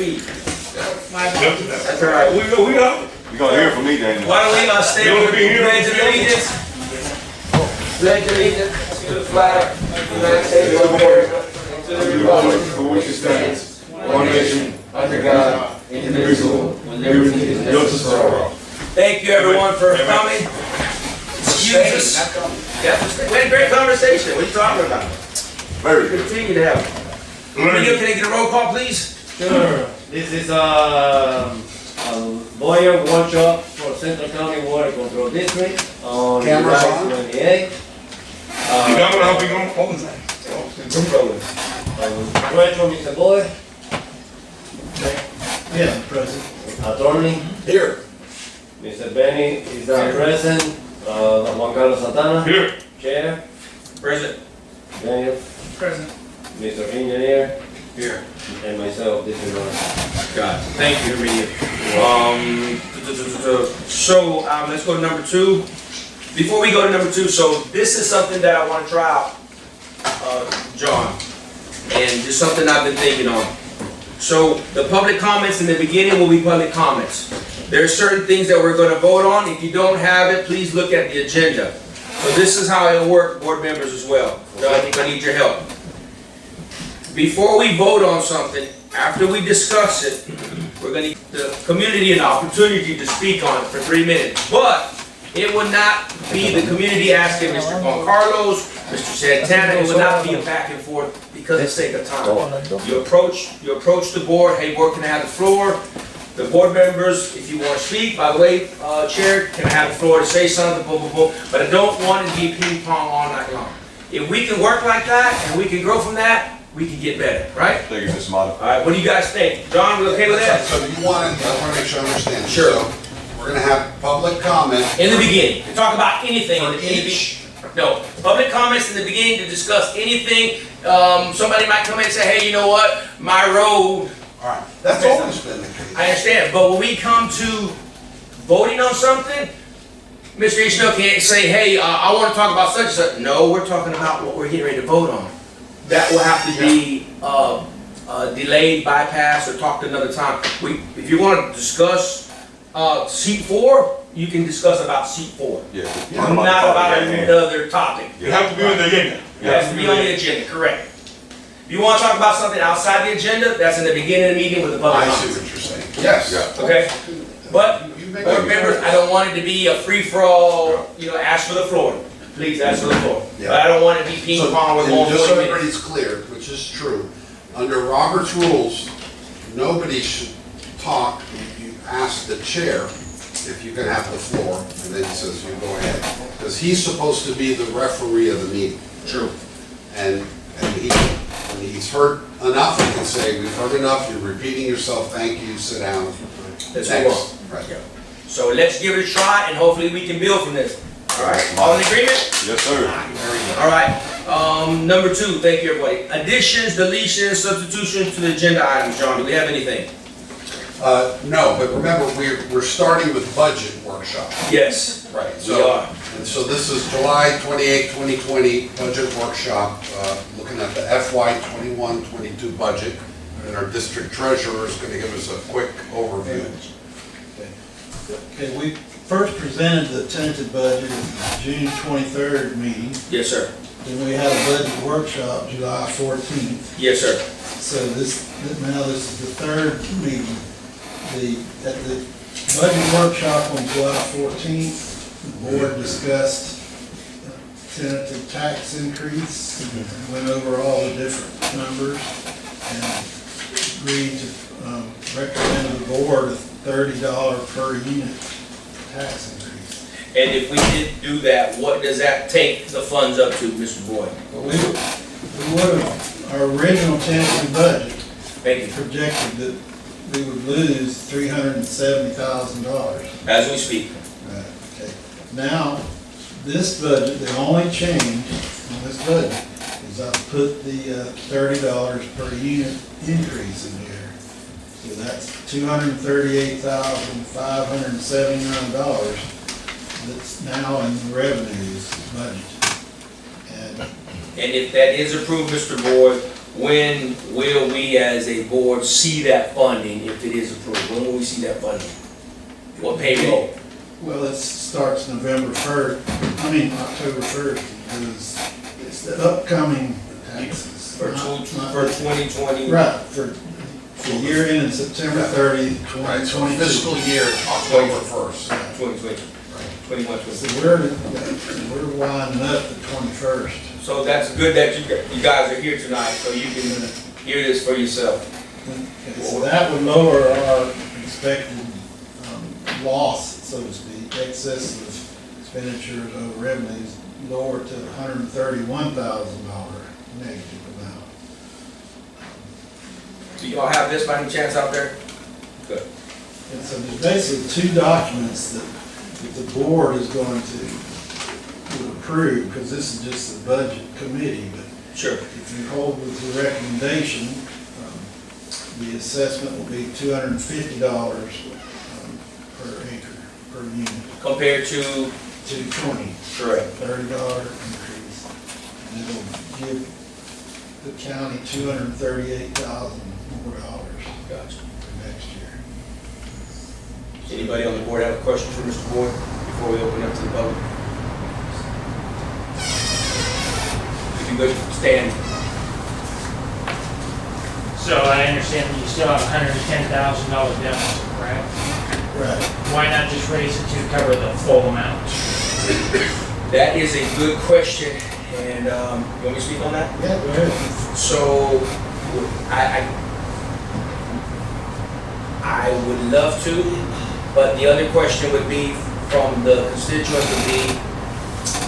speed. My That's apologies. That's all right. We go. You're gonna hear from me, Daniel. Why don't we stand You for don't be here. pledge of allegiance? Pledge allegiance to the flag of the United States of America and to the republic For which it stands, one nation, under God, indivisible, with liberty and justice for all. Thank you, everyone, for coming. Excuse us. Yeah, we had a great conversation. What are you talking about? very good. Continue to have. Can I get a roll call, please? Sure. This is a lawyer workshop for Central County Water Control District on Cameras July on? 28th. You got what I'll be going on? Retro, Mr. Boyd, Yeah, President. attorney, Here. Mr. Benny is present, Juan Carlos Santana, Here. chair, President. Daniel, President. Mr. Engineer, Here. and myself, this is Got it. Thank you, Emilio. So, let's go to number 2. Before we go to number 2, so this is something that I want to try out, John, and just something I've been thinking on. So, the public comments in the beginning will be public comments. There are certain things that we're going to vote on. If you don't have it, please look at the agenda. So this is how it'll work, board members as well. John, I think I need your help. Before we vote on something, after we discuss it, we're going to give the community an opportunity to speak on it for 3 minutes. But it would not be the community asking Mr. Juan Carlos, Mr. Santana, it would not be a back and forth because of the sake of time. You approach the board, hey, board, can I have the floor? The board members, if you want to speak, by the way, Chair, can I have the floor to say something, boom, boom, boom. But I don't want it to be ping pong all night long. If we can work like that and we can grow from that, we can get better, right? Thank you, Mr. Mata. All right, what do you guys think? John, we okay with that? So you want to, I want to make sure I understand. Sure. So we're going to have public comment. In the beginning, to talk about anything. For in the each. No, public comments in the beginning to discuss anything. Somebody might come in and say, hey, you know what? My road, All right, that's always been the case. I understand, but when we come to voting on something, Mr. Ishmael can't say, hey, I want to talk about such and such. No, we're talking about what we're getting ready to vote on. That will have to be delayed, bypassed, or talked another time. If you want to discuss seat 4, you can discuss about seat 4. Yeah. Not about another topic. You have to be on the agenda. It has to be on the agenda, correct. If you want to talk about something outside the agenda, that's in the beginning of the meeting with the public I see comments. what you're saying. Yes. Yeah. Okay? But, You make board it- members, I don't want it to be a free-for-all, ask for the floor. Please ask for the floor. Yeah. But I don't want it to be ping So, pong with and more just so 20 minutes. everybody's clear, which is true, under Robert's rules, nobody should talk. You ask the chair if you can have the floor, and then he says, you go ahead. Because he's supposed to be the referee of the meeting. True. And when he's heard enough, he can say, we've heard enough, you're repeating yourself, thank you, sit down. Let's Next. move on. Right. So let's give it a try, and hopefully we can build from this. All right, all in agreement? Yes, sir. All right, number 2, thank you, everybody. Additions, deletions, substitutions to the agenda items. John, do we have anything? No, but remember, we're starting with budget workshop. Yes, Right. we are. And so this is July 28, 2020, budget workshop, looking at the FY 21-22 budget. And our district treasurer is going to give us a quick overview. Okay, we first presented the tentative budget at the June 23rd meeting. Yes, sir. Then we had a budget workshop July 14th. Yes, sir. So this is the third meeting. At the budget workshop on July 14th, the board discussed tentative tax increase, and went over all the different numbers, and agreed to recommend to the board a $30 per unit tax increase. And if we did do that, what does that take the funds up to, Mr. Boyd? But we would have, our original tentative budget Thank you. projected that we would lose $370,000. As we speak. Okay. Now, this budget, the only change on this budget is I put the $30 per unit increase in here. So that's $238,579 that's now in the revenues budget. And And if that is approved, Mr. Boyd, when will we as a board see that funding if it is approved? When will we see that funding? What payroll? Well, it starts October 1st, because it's the upcoming taxes. For not- for 2020? Right, for the year ending September 30th, Right, so 2022. fiscal year, October 1st. 2020, 21, So 22. we're winding up the 21st. So that's good that you guys are here tonight, so you can hear this for yourself. Okay, so that would lower our expected loss, so to speak, excess of expenditures over revenues, lower to $131,000 negative amount. Do y'all have this by any chance out there? Good. And so there's basically two documents that the board is going to approve, because this is just the budget committee, but Sure. if you hold with the recommendation, the assessment will be $250 per acre, per unit, Compared to, to 20, correct. $30 increase. And it'll give the county $238,000 more Gotcha. for next year. Anybody on the board have a question for Mr. Boyd before we open up to the public? If you could stand. So I understand that you still have $110,000 deficit, correct? Right. Why not just raise it to cover the full amount? That is a good question, and you want me to speak on that? Yeah, go ahead. So, I would love to, but the other question would be from the constituents would be,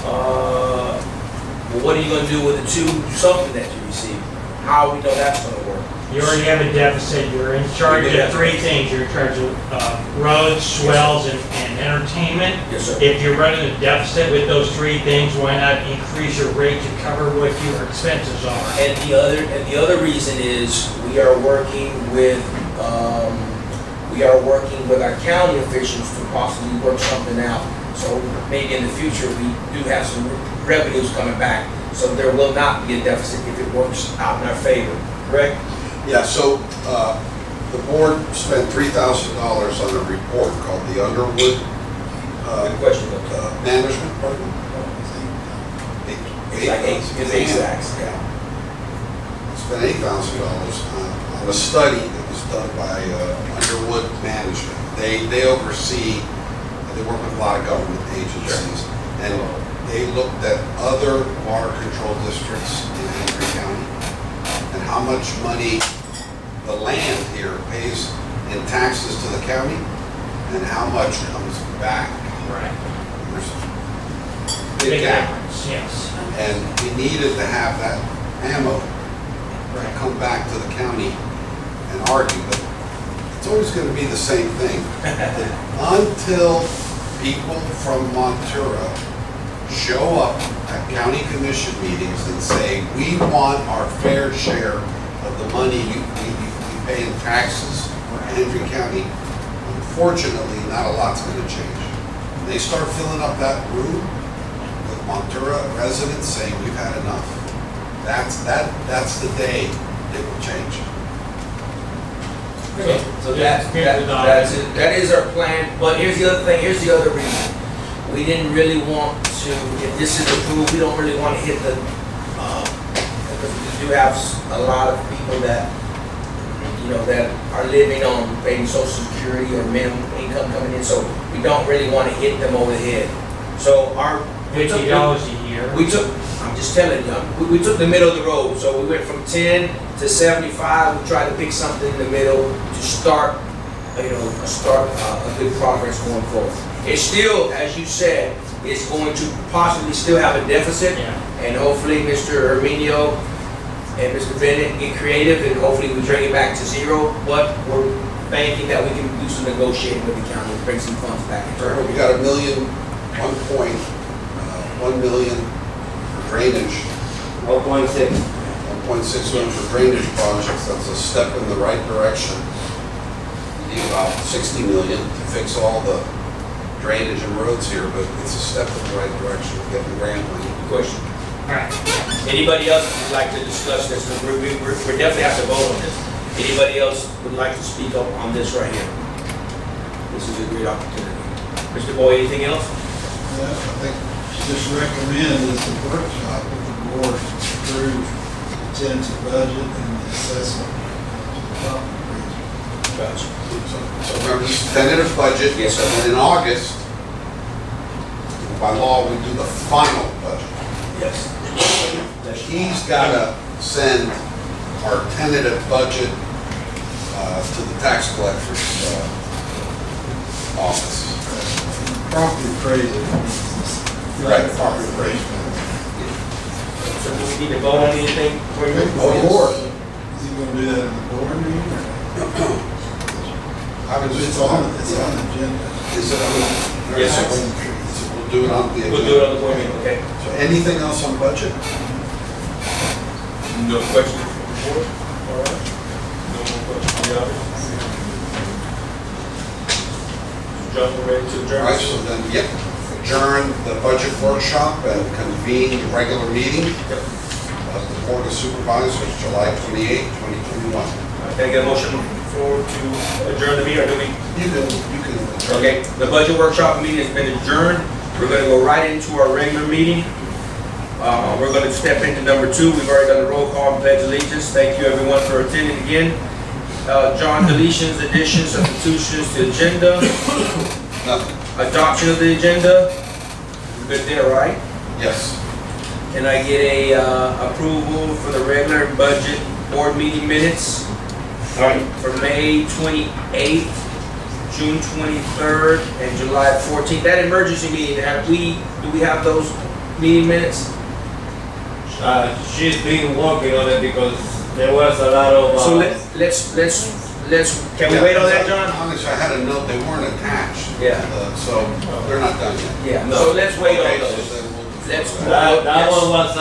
well, what are you gonna do with the something that you received? How we know that's gonna work? You already have a deficit, you're in charge of three things. You're in charge of roads, swells, and entertainment. Yes, sir. If you're running a deficit with those three things, why not increase your rate to cover what your expenses are? And the other reason is we are working with our county officials to possibly work something out. So maybe in the future, we do have some revenues coming back. So there will not be a deficit if it works out in our favor, correct? Yeah, so, the board spent $3,000 on a report called the Underwood, Good question, though. Management Program. It's like it's exact, yeah. Spent $8,000 on a study that was done by Underwood Management. They oversee, they work with a lot of government agencies, and they looked at other water control districts in Henry County and how much money the land here pays in taxes to the county and how much comes back. Right. There's a big gap. difference, yes. And we needed to have that ammo come back to the county and argue, but it's always going to be the same thing. Until people from Montura show up at county commission meetings and say, we want our fair share of the money we pay in taxes for Henry County, unfortunately, not a lot's going to change. When they start filling up that room with Montura residents saying, we've had enough, that's the day it will change. So that's it. That is our plan, but here's the other thing, here's the other reason. We didn't really want to, if this is approved, we don't really want to hit the, because we do have a lot of people that, that are living on maybe Social Security or minimum income coming in, so we don't really want to hit them over the head. So $50 a year. I'm just telling you, we took the middle of the road, so we went from 10 to 75, we tried to pick something in the middle to start, a good progress going forward. It's still, as you said, it's going to possibly still have a deficit, and hopefully Mr. Herminio and Mr. Bennett get creative, and hopefully we bring it back to zero, but we're banking that we can do some negotiating with the county and bring some funds back. We got $1 million for drainage. 1.6. 1.6 million for drainage projects, that's a step in the right direction. We need about 60 million to fix all the drainage and roads here, but it's a step in the right direction, getting grant money. Question. Alright, Anybody else would like to discuss this? We definitely have to vote on this. Anybody else would like to speak up on this right here? This is a great opportunity. Mr. Boyd, anything else? Yeah, I think just recommend as a workshop that the board approve the tentative budget and the assessment of the property region. Gotcha. So remember, this is tentative budget. Yes, sir. And in August, by law, we do the final budget. Yes. He's gotta send our tentative budget to the tax collector's office. Property appraiser. Right, property appraisal. So do we need to vote on anything? Oh, yes. Is he gonna do that in the board meeting or? I was It's just on the agenda. Is it on? Yes, sir. So we'll do it on the agenda. We'll do it on the board meeting, okay? So anything else on budget? No questions from the board? All right. No more questions from the audience? John, we're ready to All adjourn? right, so then, yep, adjourn the budget workshop and convene the regular meeting Yep. of the Board of Supervisors, July 28, 2021. Can I get a motion to adjourn the meeting, or do we? You can adjourn. Okay, the budget workshop meeting has been adjourned. We're gonna go right into our regular meeting. We're gonna step into number 2. We've already done the roll call and pledge allegiance. Thank you everyone for attending again. John, deletions, additions, substitutions to agenda, Nothing. adoption of the agenda. We're good there, right? Yes. Can I get a approval for the regular budget board meeting minutes? For May 28th, June 23rd, and July 14th. That emergency meeting, do we have those meeting minutes? She's been working on it because there was a lot of. So let's, can we wait on that, John? Honestly, I had a note, they weren't attached. Yeah. So they're not done yet. Yeah, so let's wait on Okay, so those. then we'll- Let's. That yes. one was,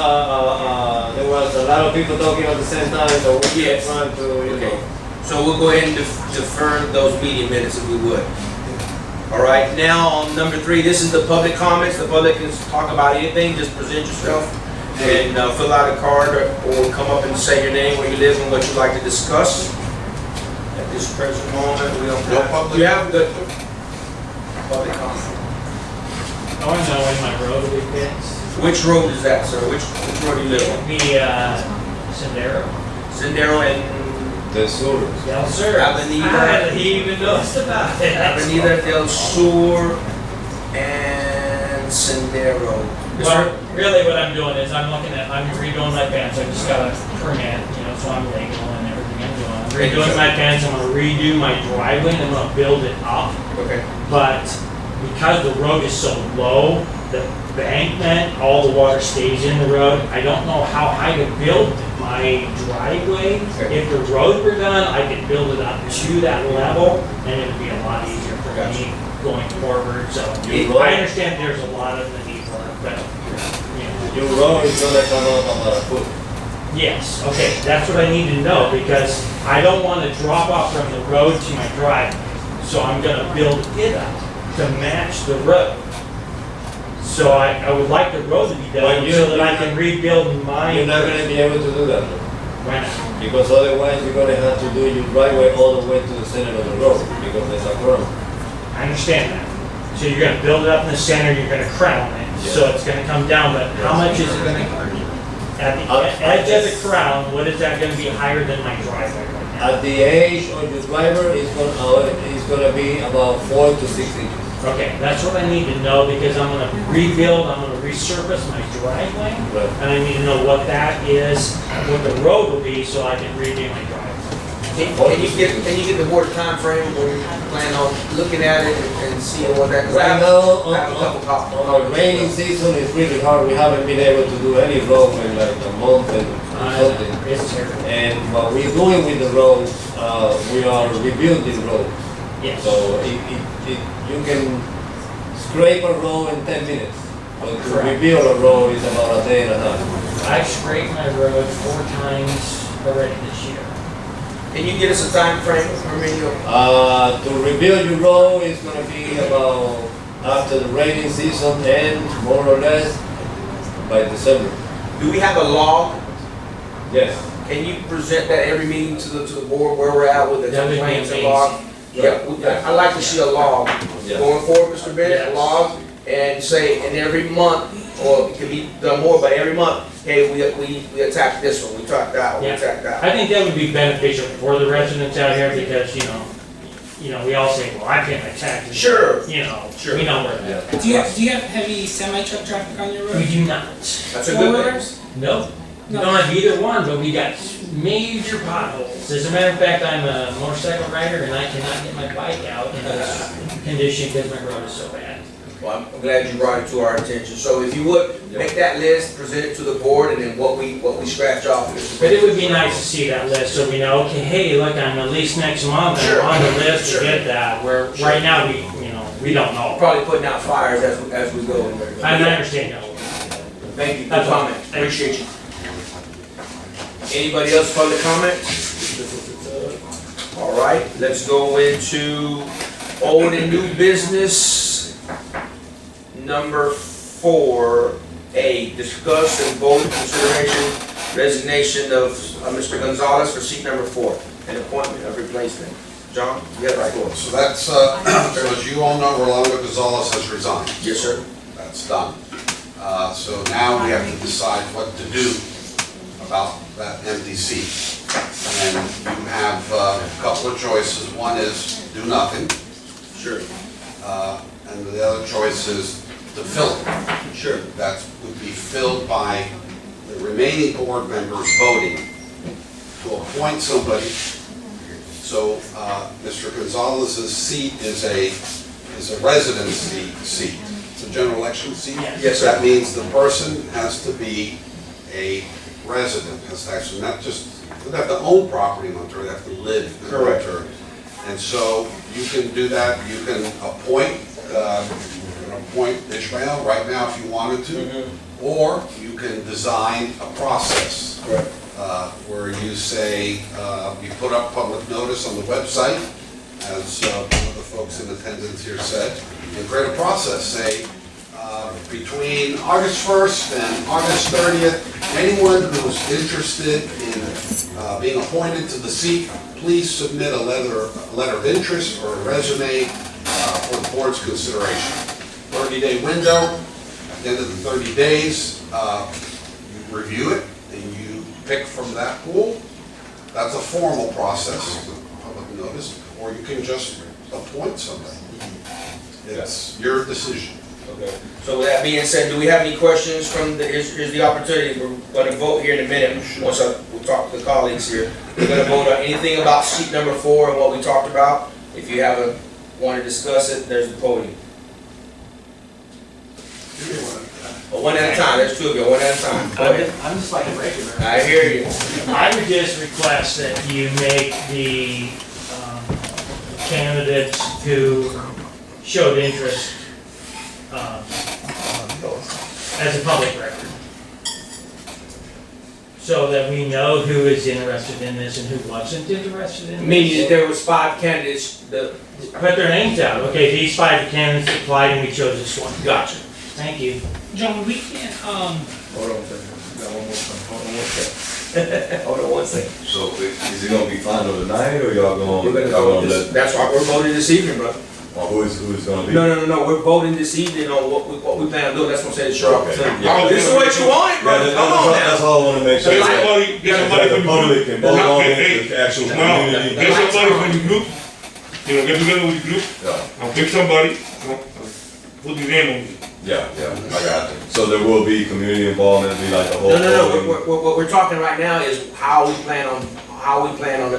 there was a lot of people talking at the same time, so we're Yes. trying to, you Okay, know. so we'll go ahead and defer those meeting minutes if we would. All right, now on number 3, this is the public comments. The public can talk about anything, just present yourself and fill out a card or come up and say your name, where you live, and what you'd like to discuss. At this present moment, we don't No have. public- You have the public comment. I wanna know when my road will be fixed. Which road is that, sir? Which road do you live on? Sendero. Sendero and The sewer. Yes, sir. Avenida. He even knows about it. Avenida del Sur and Sendero. Is Well, there- really what I'm doing is I'm redoing my fence. I just got a permit, so I'm legal and everything I'm doing. I'm redoing my fence, I'm gonna redo my driveway, and I'm gonna build it up. Okay. But because the road is so low, the embankment, all the water stays in the road. I don't know how high to build my driveway. Okay. If the road were done, I could build it up to that level, and it'd be a lot easier for me going forward. So I understand there's a lot of the need work, but, Your road is gonna come up about a foot. yes, okay, that's what I need to know, because I don't want to drop off from the road to my driveway. So I'm gonna build it up to match the road. So I would like the road to be But done you- so that I can rebuild my. You're not gonna be able to do that, Why not? because otherwise you're gonna have to do your driveway all the way to the center of the road, because there's a crown. I understand that. So you're gonna build it up in the center, you're gonna crown it, so it's gonna come down, but how much is it gonna, at the edge of the crown, what is that gonna be higher than my driveway right now? At the edge of your driver, it's gonna be about 4 to 6 inches. Okay, that's what I need to know, because I'm gonna rebuild, I'm gonna resurface my driveway, Right. and I need to know what that is, what the road will be, so I can redo my driveway. Can you get the board a time frame when you plan on looking at it and seeing what that? 'cause I Right have- now, I have a couple copies. on our rainy season, it's really hard. We haven't been able to do any road in like a month and something. It's terrible. And what we're doing with the roads, we are rebuilding roads. Yes. So you can scrape a road in 10 minutes. But to Correct. rebuild a road is about a day and a half. I've scraped my road 4 times already this year. Can you get us a time frame? I mean, To rebuild your road is gonna be about after the rainy season ends, more or less, by December. Do we have a log? Yes. Can you present that every meeting to the board where we're at with the That would be complaints and amazing. log? Yeah, I'd like to see a log. Yeah. Going forward, Mr. Bennett, a Yes. log, and say, and every month, or it could be done more, but every month, hey, we attacked this one, we attacked that one, we Yeah. attacked that one. I think that would be beneficial for the residents out here because, we all say, well, I pay my taxes. Sure. We know where that. Do you have heavy semi-truck traffic on your We road? do not. That's a good thing. Four-wheelers? No. We don't have either one, but we got major potholes. As a matter of fact, I'm a motorcycle rider and I cannot get my bike out in this condition because my road is so bad. Well, I'm glad you brought it to our attention. So if you would, make that list, present it to the board, and then what we scratch off. Mr. But it would be nice to see that list so we know, okay, hey, look, I'm at least next month, Sure. I'm on the list Sure. to get that. Where right now, we don't know. Probably putting out fires as we go. I understand that. Thank you, good That's all. comment, appreciate you. Anybody else further comments? All right, let's go into old and new business. Number 4A, discuss and vote consideration resignation of Mr. Gonzalez for seat number 4, an appointment of replacement. John, you got it right. So that's, so as you all know, Rolando Gonzalez has resigned. Yes, sir. That's done. So now we have to decide what to do about that empty seat. And you have a couple of choices. One is do nothing, Sure. and the other choice is to fill it. Sure. That would be filled by the remaining board members voting to appoint somebody. So Mr. Gonzalez's seat is a residency seat. It's a general election seat. Yes, sir. That means the person has to be a resident, has to actually not just, they have to own property in Monterey, they have to live in Correct. Monterey. And so you can do that, you can appoint Ishmael right now if you wanted to, or you can design a process Correct. where you say, you put up public notice on the website, as one of the folks in attendance here said, and create a process, say, between August 1st and August 30th, anyone who's interested in being appointed to the seat, please submit a letter of interest or a resume for the board's consideration. 30-day window. At the end of the 30 days, you review it and you pick from that pool. That's a formal process, public notice, or you can just appoint somebody. It's your decision. Okay. So with that being said, do we have any questions from here's the opportunity, we're going to vote here in a minute, once we'll talk to the colleagues here. We're going to vote on anything about seat number 4 and what we talked about. If you want to discuss it, there's the podium. But one at a time, there's 2 of you, one at a time. Go ahead. I'm just like a regular. I hear you. I would just request that you make the candidates who showed interest as a public record. So that we know who is interested in this and who wasn't interested in this. Meaning that there was 5 candidates, Put their names out. Okay, these 5 candidates applied and we chose this one. gotcha. Thank you. John, we can't, Hold on one second. Hold on one second. So is it gonna be final tonight, or y'all We're gonna gonna vote this, that's why we're voting this evening, brother. or who's gonna be? No, we're voting this evening on what we plan on doing, that's what I'm saying, it's your Okay. opportunity. Yeah. This is what you wanted, Yeah, brother, come on that's now. all I wanna make sure. Get that- somebody that from the the public group. can vote on it, Hey, the actual No, community. get somebody from the group, get together with the group, Yeah, and pick somebody, put the name on it. yeah, I got you. So there will be community involvement, be like the whole. No, voting. what we're talking right now is how we plan on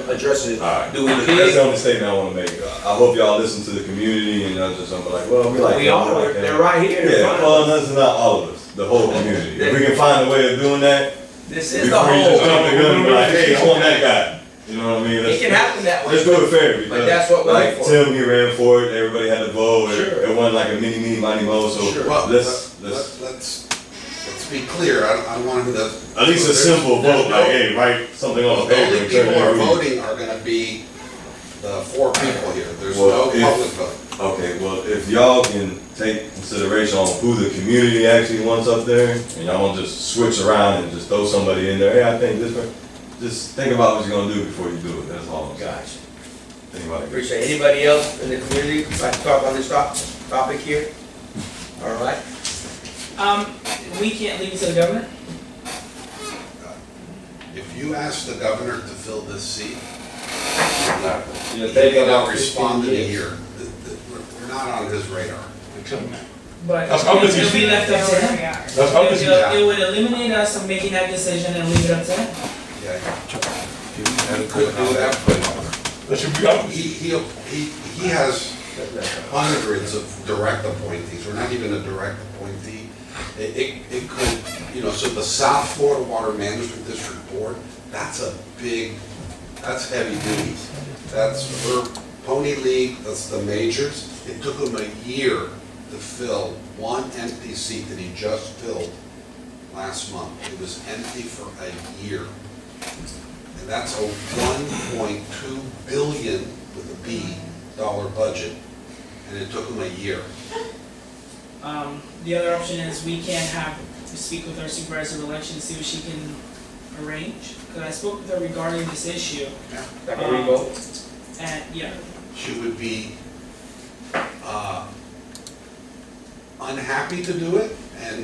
addressing it. Alright, Do we that's bid? the only statement I wanna make. I hope y'all listen to the community and not just something like, well, we like. We them, all, like them. they're right here in Yeah, front of well, us. that's not all of us, the whole community. If we can find a way of doing that, This before is you the just whole, jump the gun and be like, hey, I want that guy. You know what I mean? it Let's- can happen that way. Let's do it fair, because that's what we're like looking for. Tim, he ran for it, everybody had to vote, Sure. it wasn't like a mini, mighty mo, so Sure. Well, let's, let's be clear, I want him to. at least a simple vote, like, hey, write something on the The paper only and turn people it who are in. voting are gonna be the 4 people here, there's Well, no if- public vote. Okay, well, if y'all can take consideration on who the community actually wants up there, and y'all won't just switch around and just throw somebody in there, hey, I think this one, just think about what you're gonna do before you do it, that's all I'm saying. Gotcha. Think about it. Appreciate it. Anybody else in the community like to talk on this topic here? All right. We can't leave it to the governor? If you ask the governor to fill this seat, You'll he's take gonna about respond 15 in a years. year. We're not on his radar. But That's how busy it'll be he is. left up to him. That's how busy he is. It would eliminate us from making that decision and leave it up to him. Yeah. He could do that, but That should be obvious. he has hundreds of direct appointees. We're not even a direct appointee. It could, you know, so the South Florida Water Management District Board, that's heavy duty. That's for Pony League, that's the majors. It took him a year to fill one empty seat that he just filled last month. It was empty for a year. And that's a $1.2 billion with a B dollar budget, and it took him a year. The other option is we can speak with our supervisor of elections, see what she can arrange. Because I spoke with her regarding this issue. Like a revote? And, yeah, She would be unhappy to do it,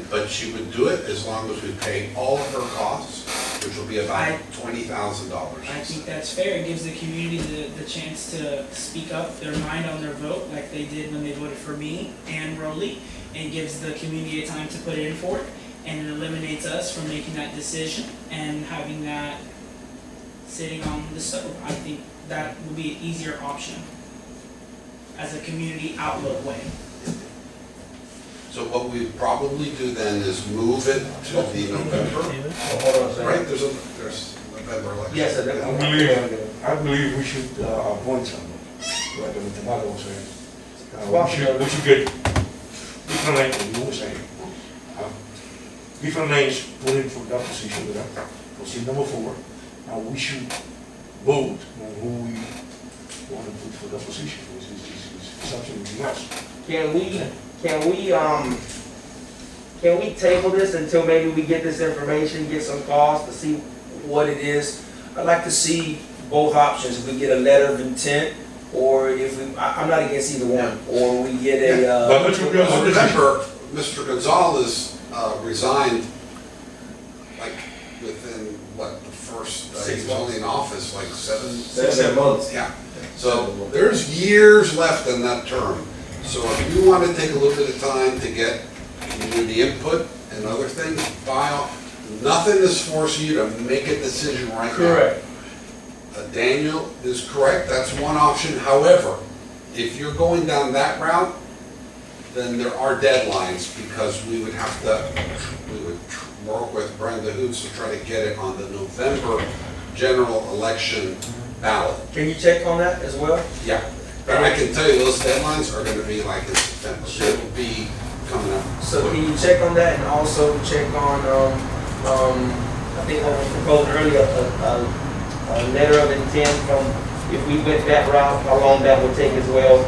but she would do it as long as we pay all of her costs, which will be about $20,000. I think that's fair. It gives the community the chance to speak up their mind on their vote, like they did when they voted for me and Rowley, and gives the community a time to put in for it, and it eliminates us from making that decision and having that sitting on the stove. I think that would be an easier option as a community outlook way. So what we probably do then is move it to the November, Hold on a second. right? There's November election. Yes, sir. I believe we should appoint someone, like Mr. Malo was saying. We should get different names, you were saying. Different names put in for that position, for seat number 4, and we should vote on who we want to put for that position, which is absolutely us. Can we table this until maybe we get this information, get some costs to see what it is? I'd like to see both options, if we get a letter of intent, or if we, I'm not against either one, or we get a, But let you be Well, on remember, Mr. Gonzalez resigned, like, within, what, the first, he was only in office like 7 months. Yeah, so there's years left in that term. So if you want to take a little bit of time to get community input and other things, file, nothing is forcing you to make a decision right now. correct. Daniel is correct, that's one option. However, if you're going down that route, then there are deadlines, because we would work with Brenda Hoots to try to get it on the November general election ballot. Can you check on that as well? Yeah, but I can tell you, those deadlines are gonna be like in September. Sure. It will be coming up. So can you check on that and also check on, I think I was proposing earlier, a letter of intent from, if we went that route, how long that would take as well?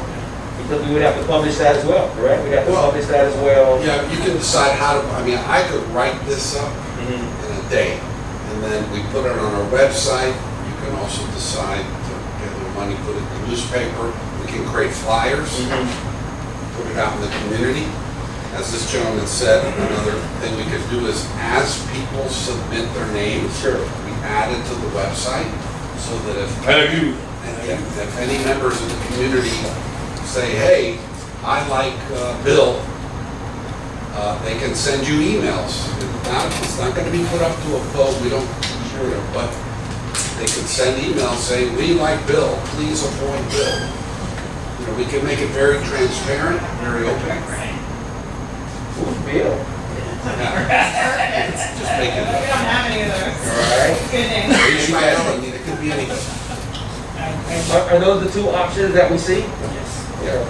Because we would have to publish that as well, correct? We'd have to Well, publish that as well. Yeah, you can decide how to, I mean, I could write this up Mhm. in a day, and then we put it on our website. You can also decide to get a little money, put it in the newspaper. We can create flyers, put it out in the community. As this gentleman said, another thing we could do is, as people submit their names, Sure. we add it to the website, so that if I agree with if any members of the community say, hey, I like Bill, they can send you emails. It's not gonna be put up to a vote, we don't, but they can send emails saying, we like Bill, please appoint Bill. You know, we can make it very transparent, very open. Who's Bill? Yeah. Just make it, We don't have any of those. Alright. Good name. Ishmael, I mean, it could be anything. Are those the two options that we see? Yes.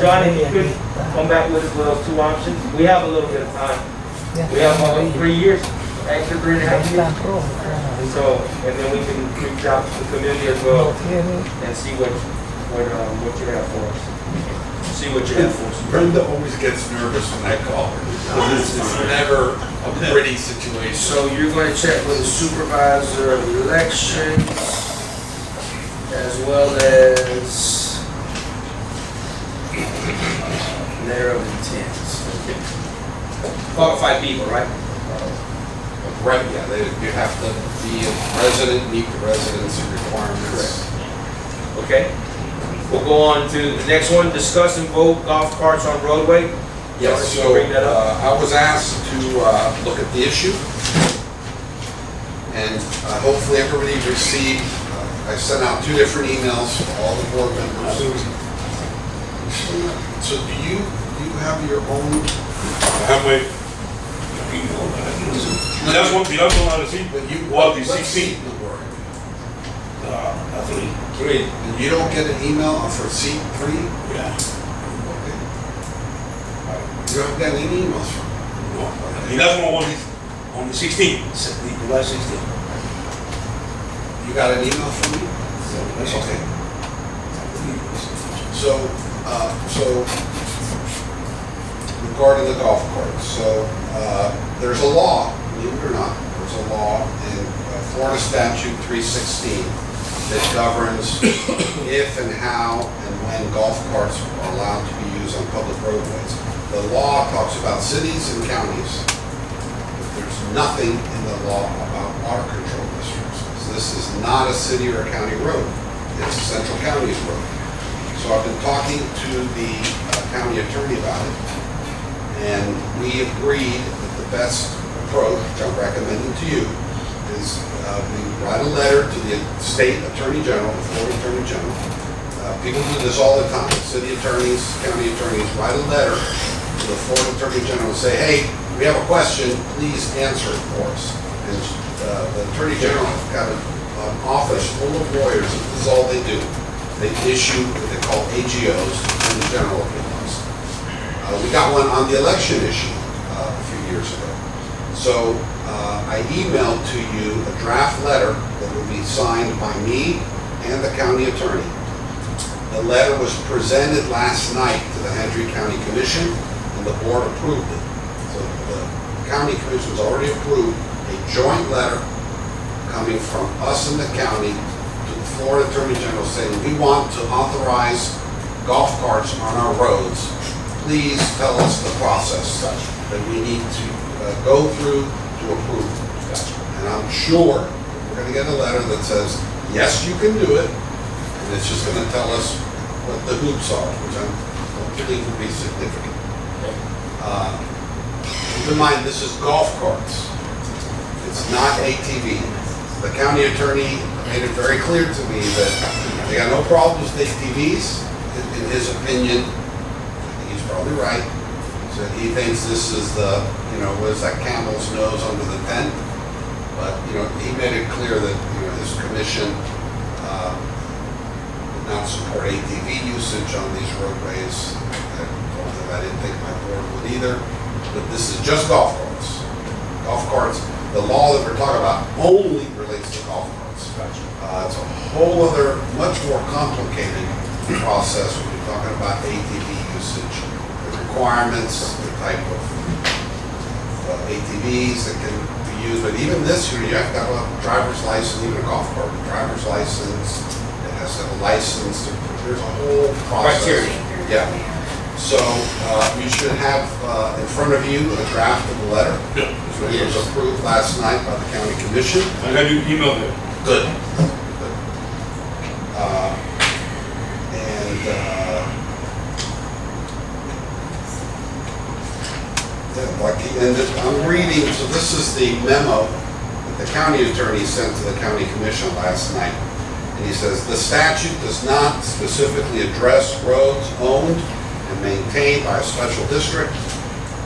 John, if you could come back with us with those two options, we have a little bit of time. We have 3 years, extra 3.5 years. So, and then we can reach out to the community as well and see what what you have for us. See what you have for us. Brenda always gets nervous when I call her, because it's never a pretty situation. So you're going to check with the supervisor of elections as well as letter of intents. Qualified people, right? Right, yeah, you have to be a resident, meet the residency requirements. Okay. We'll go on to the next one, discuss and vote golf carts on roadway. Yes, Jonas, you so bring that up? I was asked to look at the issue, and hopefully everybody received, I sent out 2 different emails to all the board members. So do you have your own? That's one out of seat. But you, What, the what 16? seat you were in? 3. And you don't get an email for seat 3? Yeah. Okay. You don't get any emails from them? No. That's one on the 16. The last 16. You got an email from me? Okay. So regarding the golf carts, so there's a law, believe it or not, there's a law in Florida Statute 316 that governs if and how and when golf carts are allowed to be used on public roadways. The law talks about cities and counties, but there's nothing in the law about water control districts. This is not a city or a county road, it's a central county's road. So I've been talking to the county attorney about it, and we agreed that the best approach, which I'm recommending to you, is we write a letter to the state attorney general, the Florida attorney general. People do this all the time. City attorneys, county attorneys write a letter to the Florida attorney general and say, hey, we have a question, please answer it for us. And the attorney general has got an office full of lawyers, and this is all they do. They issue what they call AGOs, attorney general opinions. We got one on the election issue a few years ago. So I emailed to you a draft letter that will be signed by me and the county attorney. The letter was presented last night to the Hendry County Commission, and the board approved it. So the county commission has already approved a joint letter coming from us and the county to the Florida Attorney General saying, we want to authorize golf carts on our roads. Please tell us the process that we need to go through to approve. And I'm sure we're going to get a letter that says, yes, you can do it, and it's just going to tell us what the hoops are, which I don't believe will be significant. Keep in mind, this is golf carts. It's not ATV. The county attorney made it very clear to me that they got no problems with ATVs. In his opinion, I think he's probably right. So he thinks this is the, what is that camel's nose under the tent? But, he made it clear that, his commission would not support ATV usage on these roadways. I didn't think my board would either. But this is just golf carts. Golf carts, the law that we're talking about only relates to golf carts. It's a whole other, much more complicated process when you're talking about ATV usage. Requirements, the type of ATVs that can be used, but even this, you have to have a driver's license, even a golf cart, driver's license, it has to have a license, there's a whole process. Criteria. Yeah, so you should have in front of you a draft of the letter. Yeah. It was approved last night by the county commission. I got your email there. Good. And I'm reading, so this is the memo that the county attorney sent to the county commission last night. And he says, the statute does not specifically address roads owned and maintained by a special district.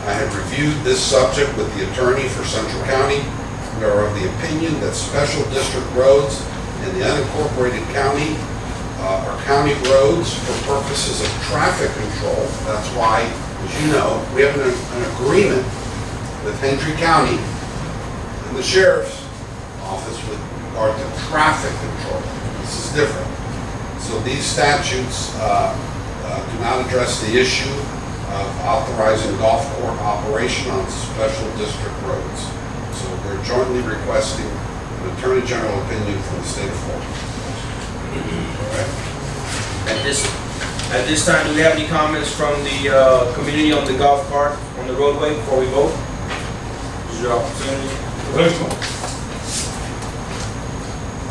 I have reviewed this subject with the attorney for Central County. We are of the opinion that special district roads in the unincorporated county are county roads for purposes of traffic control. That's why, as you know, we have an agreement with Hendry County and the sheriff's office with regard to traffic control. This is different. So these statutes do not address the issue of authorizing golf court operation on special district roads. So we're jointly requesting an Attorney General opinion from the state of Florida. At this time, do we have any comments from the community on the golf cart on the roadway before we vote? This is your opportunity.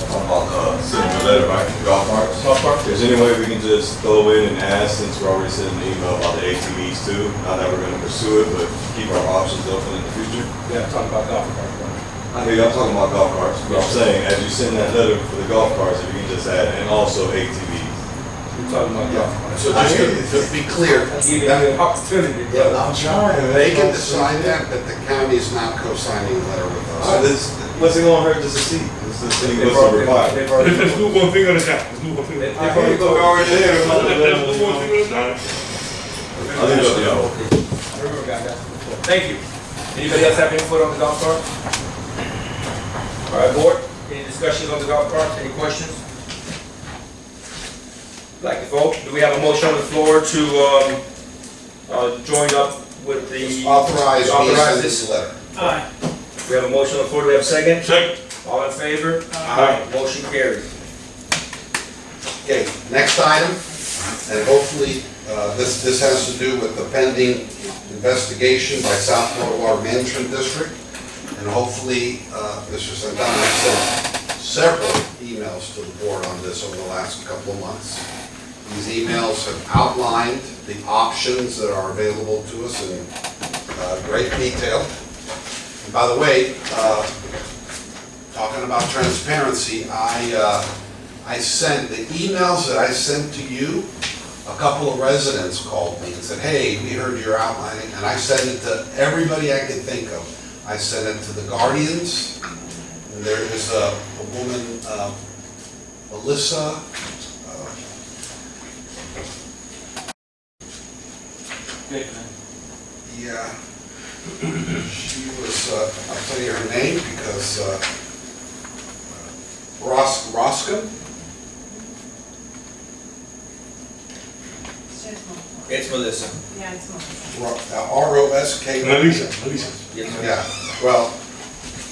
Talking about sending a letter back to the golf carts. Golf cart? Is there any way we can just throw in and ask, since we're already sending an email about the ATVs too? Not that we're gonna pursue it, but keep our options open in the future? Yeah, talking about golf cart. I hear y'all talking about golf carts, but I'm saying, as you send that letter for the golf carts, if you can just add, and also ATVs. We're talking about golf cart. So just to be clear, I'll give you an opportunity. I'm trying. they can decide that, but the county is not co-signing a letter with us. What's it gonna hurt just to see? Just to see what's required. They've already- Let's do one thing at a time. Let's do one thing at a time. they've already- We're already there. Let's do one thing at a time. I'll leave it up to y'all. I remember got that before. Thank you. Anybody else have input on the golf cart? All right, board, any discussions on the golf cart? Any questions? Like to vote? Do we have a motion on the floor to join up with the... Authorize me to Authorize send this? this letter. Aye. We have a motion on the floor. Do we have a second? Second. All in favor? Aye. Motion carries. Okay, next item, and hopefully, this has to do with the pending investigation by South Florida Water Management District. And hopefully, Mr. Santana, I've sent several emails to the board on this over the last couple of months. These emails have outlined the options that are available to us in great detail. And by the way, talking about transparency, I sent the emails that I sent to you. A couple of residents called me and said, "Hey, we heard you're outlining," and I sent it to everybody I could think of. I sent it to the Guardians, and there is a woman, Melissa, yeah, she was, I'll tell you her name because, Roscoe? It's Melissa. Yeah, it's Melissa. R-O-S-K. Melissa. Yeah, well,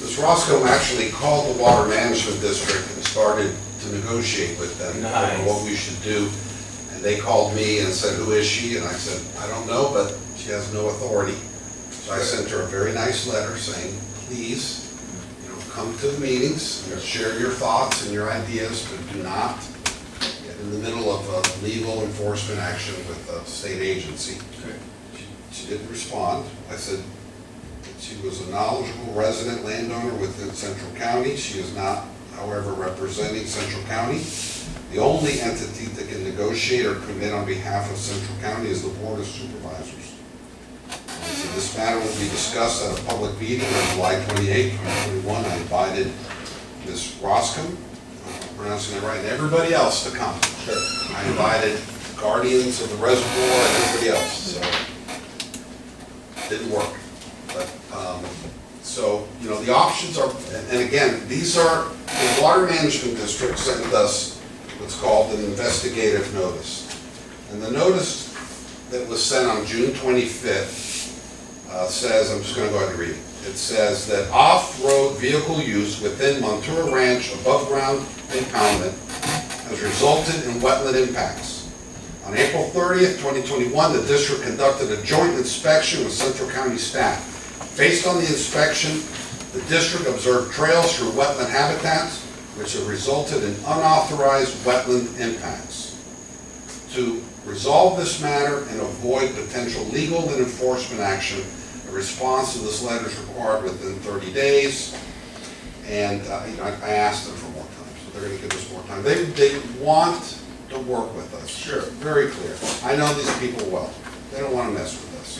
Ms. Roscoe actually called the Water Management District and started to negotiate with them Nice. on what we should do. And they called me and said, "Who is she?" And I said, "I don't know, but she has no authority." So I sent her a very nice letter saying, "Please, come to the meetings, and share your thoughts and your ideas, but do not get in the middle of a legal enforcement action with a state agency." She didn't respond. I said that she was a knowledgeable resident landowner within Central County. She is not, however, representing Central County. The only entity that can negotiate or commit on behalf of Central County is the Board of Supervisors. And so this matter will be discussed at a public meeting on July 28, 2021. I invited Ms. Roscoe, I'm pronouncing it right, and everybody else to come. I invited Guardians of the Reservoir and everybody else, so didn't work. But, so, the options are, and again, these are, the Water Management District sent us what's called an investigative notice. And the notice that was sent on June 25th says, I'm just going to go ahead and read it. It says that off-road vehicle use within Montura Ranch above-ground impoundment has resulted in wetland impacts. On April 30th, 2021, the district conducted a joint inspection with Central County staff. Based on the inspection, the district observed trails through wetland habitats, which have resulted in unauthorized wetland impacts. To resolve this matter and avoid potential legal and enforcement action, a response to this letter is required within 30 days. And I asked them for more time, so they're going to give us more time. They want to work with us. Sure. Very clear. I know these people well. They don't want to mess with us.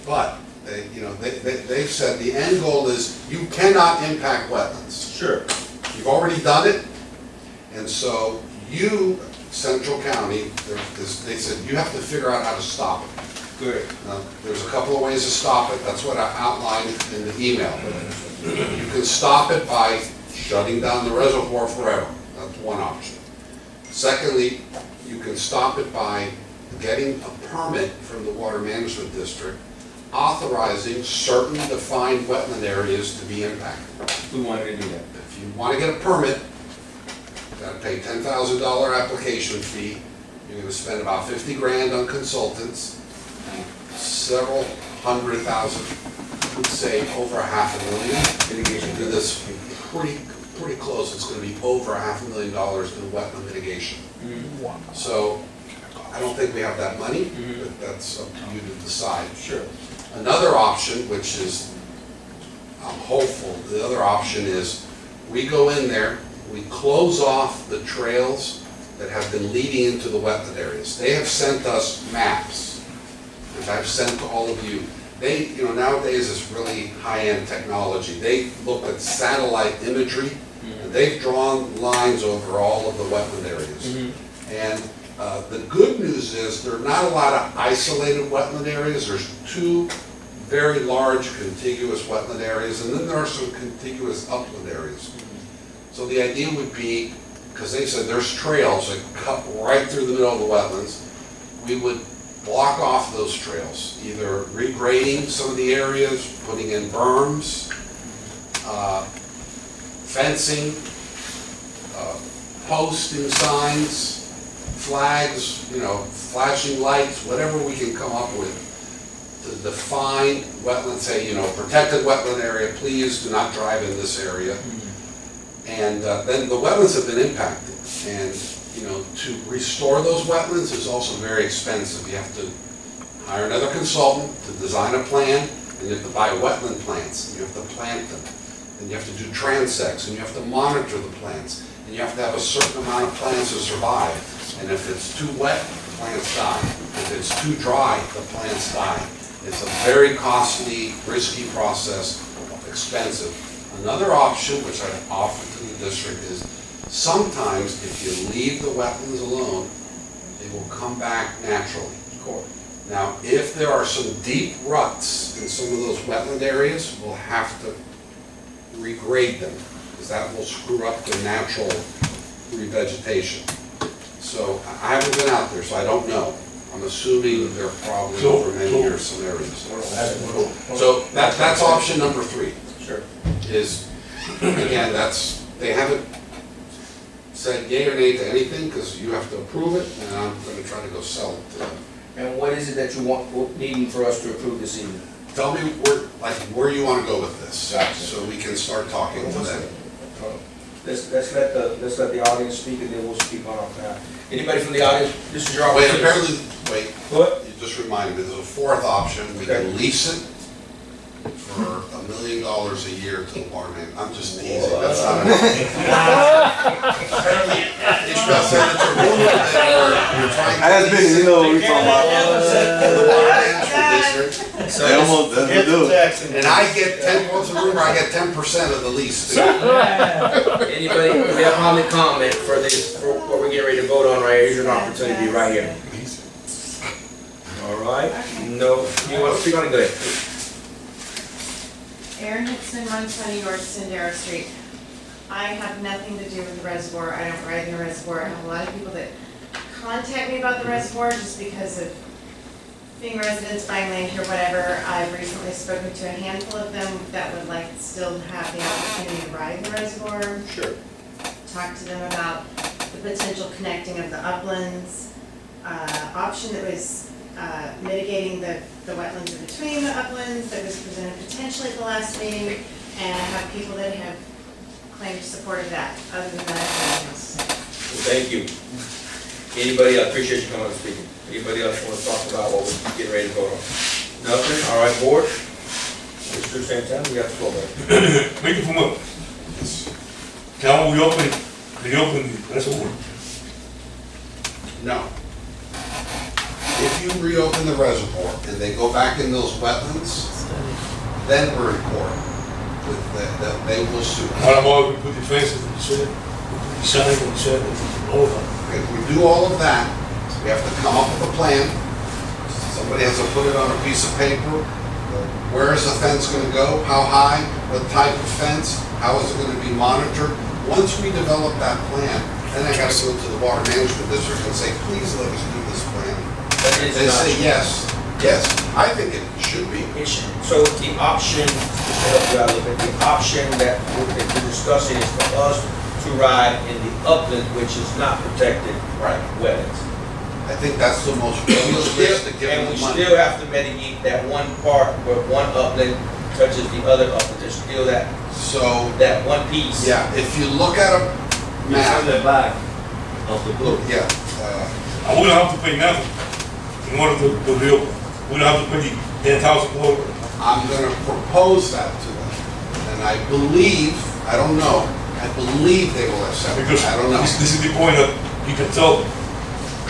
But they've said the end goal is you cannot impact wetlands. Sure. You've already done it, and so you, Central County, they said you have to figure out how to stop it. Good. Now, there's a couple of ways to stop it. That's what I outlined in the email. You can stop it by shutting down the reservoir forever. That's one option. Secondly, you can stop it by getting a permit from the Water Management District authorizing certain defined wetland areas to be impacted. We wanted to do that. If you want to get a permit, you gotta pay $10,000 application fee. You're gonna spend about 50 grand on consultants, and several hundred thousand, I would say over $500,000. Mitigation. Do this pretty close. It's gonna be over $500,000 in wetland mitigation. So I don't think we have that money, but that's up to you to decide. Sure. Another option, which is, I'm hopeful, the other option is we go in there, we close off the trails that have been leading into the wetland areas. They have sent us maps, which I've sent to all of you. They, nowadays it's really high-end technology. They look at satellite imagery, and they've drawn lines over all of the wetland areas. And the good news is there are not a lot of isolated wetland areas. There's 2 very large contiguous wetland areas, and then there are some contiguous upland areas. So the idea would be, because they said there's trails that cut right through the middle of the wetlands, we would block off those trails, either regrading some of the areas, putting in berms, fencing, posting signs, flags, flashing lights, whatever we can come up with to define wetlands, say, protected wetland area, please do not drive in this area. And then the wetlands have been impacted. And, to restore those wetlands is also very expensive. You have to hire another consultant to design a plan, and you have to buy wetland plants, and you have to plant them. And you have to do transects, and you have to monitor the plants. And you have to have a certain amount of plants to survive. And if it's too wet, the plants die. If it's too dry, the plants die. It's a very costly, risky process, expensive. Another option, which I've offered to the district, is sometimes if you leave the wetlands alone, they will come back naturally. Now, if there are some deep ruts in some of those wetland areas, we'll have to regrade them, because that will screw up the natural revegetation. So I haven't been out there, so I don't know. I'm assuming they're probably over many years some areas. So that's option number 3. Sure. Is, again, they haven't said yay or nay to anything, because you have to approve it, and I'm going to try to go sell it to them. And what is it that you want, needing for us to approve this evening? Tell me where you want to go with this, Gotcha. so we can start talking to them. Let's let the audience speak, and then we'll speak on our behalf. Anybody from the audience, this is your Wait, opportunity. wait, What? you just reminded me, there's a 4th option. We Okay. can lease it for $1 million a year to the water man. I'm just teasing, that's not enough. That's big, you know what we're talking about. So They almost, that's what do. And I get 10, what's the rumor, I get 10% of the lease too. anybody, if you have public comment for this, for what we're getting ready to vote on right here, here's your opportunity right here. All right, no, you want to speak on it, go ahead. Erin Hickson, 120 North Sendero Street. I have nothing to do with the reservoir. I don't ride in the reservoir. I have a lot of people that contact me about the reservoir just because of being residents, buying land here, whatever. I've recently spoken to a handful of them that would like to still have the opportunity to ride the reservoir. Sure. Talk to them about the potential connecting of the uplands, option that was mitigating the wetlands in between the uplands that was presented potentially at the last meeting, and I have people that have claimed support of that. Other than that, nothing else. Well, thank you. Anybody, I appreciate you coming and speaking. Anybody else want to talk about what we're getting ready to vote on? Nothing? All right, board. Mr. Santana, we got the floor back. Make it from up. Now we open the reservoir. No. If you reopen the reservoir and they go back in those wetlands, then we're in court. They will sue us. How about we put the fences and shit, the signs and shit, and all that. If we do all of that, we have to come up with a plan. Somebody has to put it on a piece of paper. Where is the fence going to go? How high? What type of fence? How is it going to be monitored? Once we develop that plan, then I gotta go to the water management district and say, please let us do this plan. That is They not- say yes, yes, I think it should be. It should- So the option, just to help you out a little bit, the option that we're discussing is for us to ride in the upland, which is not protected Right. wetlands. I think that's the most And we realistic, given and the we money. still have to mitigate that one part where one upland touches the other upland. There's still that So, one piece. yeah, if you look at a It's on map, the back of the look, book. yeah, I wouldn't have to pay nothing in order to reopen. We don't have to pay the 10,000 over. I'm gonna propose that to them. And I believe, I don't know, I believe they will accept it, Because I don't know. this is the point that you can tell them.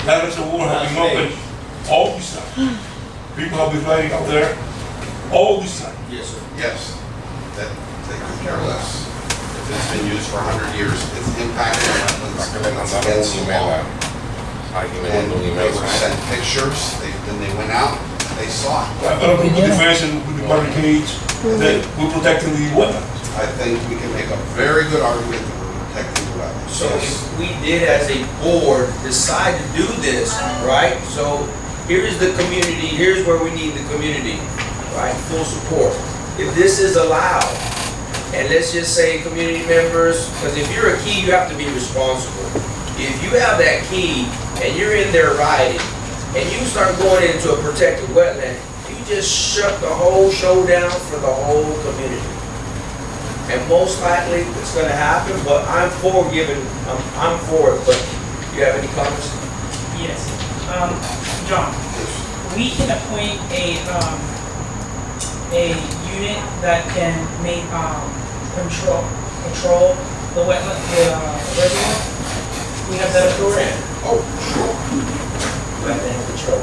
That is a war having open all this time. People have been riding out there all this time. Yes, sir. Yes, that they could care less. If it's been used for 100 years, it's impacting wetlands, it's against the law. And they were sent pictures, then they went out, they saw it. I don't know, with the fence and with the barricades, that we're protecting the wetlands. I think we can make a very good argument that we're protecting the wetlands. So Yes. if we did as a board decide to do this, right? So here's the community, here's where we need the community, right? Full support. If this is allowed, and let's just say community members, because if you're a key, you have to be responsible. If you have that key and you're in there riding, and you start going into a protected wetland, you just shut the whole show down for the whole community. And most likely, it's gonna happen, but I'm for I'm for it, but you have any comments? Yes. John, we can appoint a unit that can make, control the wetland, the reservoir. We have that authority. Oh, sure. Wetland control.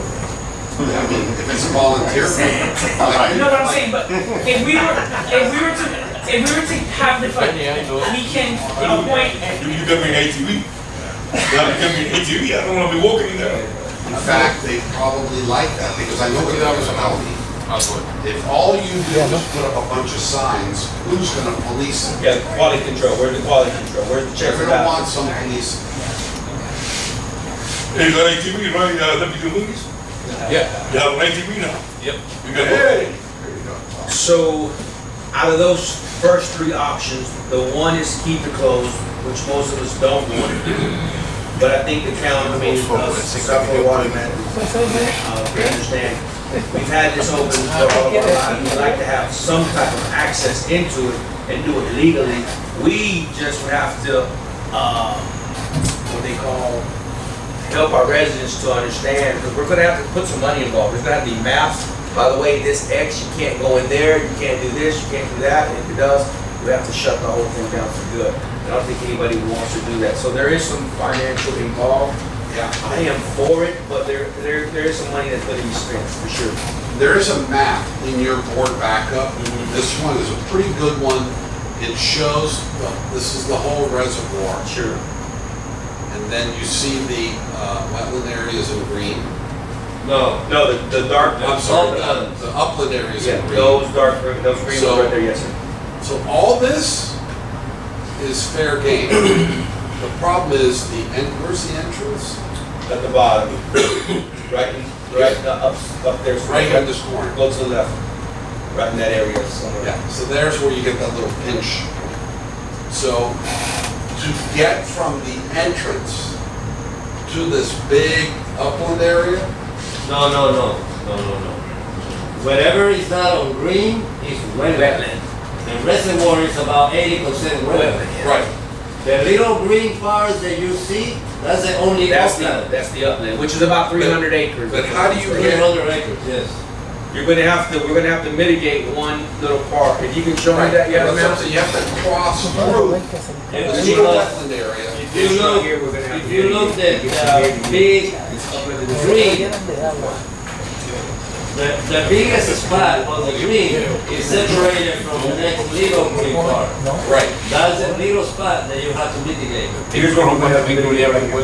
I mean, if it's a volunteer. You know what I'm saying, but if we were to have the fund, we can appoint, You got me an ATV. Now you got me an ATV, I don't wanna be walking in there. In fact, they probably like that, because I know what that was about. If all you do is put up a bunch of signs, who's gonna police it? Yeah, quality control, where's the quality control, where's the checks They're and gonna want balances? some police. Hey, you got ATV, right, Deputy Louis? Yeah. You have an ATV now? Yep. You got Hey, there you go. So, out of those first three options, the one is keep it closed, which most of us don't want to do. But I think the county, I mean, several water managers, we understand. We've had this open for all of our lives. We'd like to have some type of access into it and do it legally. We just would have to, what they call, help our residents to understand, because we're gonna have to put some money involved. There's gonna be maps. By the way, this X, you can't go in there, you can't do this, you can't do that, and if it does, we have to shut the whole thing down for good. I don't think anybody wants to do that. So there is some financial involved. Yeah, I am for it, but there is some money that's gonna be spent, for sure. there is a map in your board backup. Mhm. This one is a pretty good one. It shows, this is the whole reservoir. Sure. And then you see the wetland areas in green. No. No, the dark, I'm sorry, the upland areas yeah, in green. those dark, those green ones right there, yes, sir. So all this is fair game. The problem is where's the entrance? At the bottom, right up there. Right here in this corner. Go to the left, right in that area somewhere. Yeah, so there's where you get that little pinch. So to get from the entrance to this big upland area, No. Whatever is not on green is wetland. Wetland. The reservoir is about 80% wetland. right, The little green parts that you see, that's the only That's upland. the upland, which is about 300 acres. but how do you get, 300 acres, yes. We're gonna have to mitigate one little part. If you can show me that, yeah, that's ma'am. something you have to cross through this little wetland area. If you look, Here, we're gonna have if to you look at the big green, the biggest spot on the green is separated from the next little green part. Right. That's a little spot that you have to mitigate. Here's what we're gonna have to mitigate right here.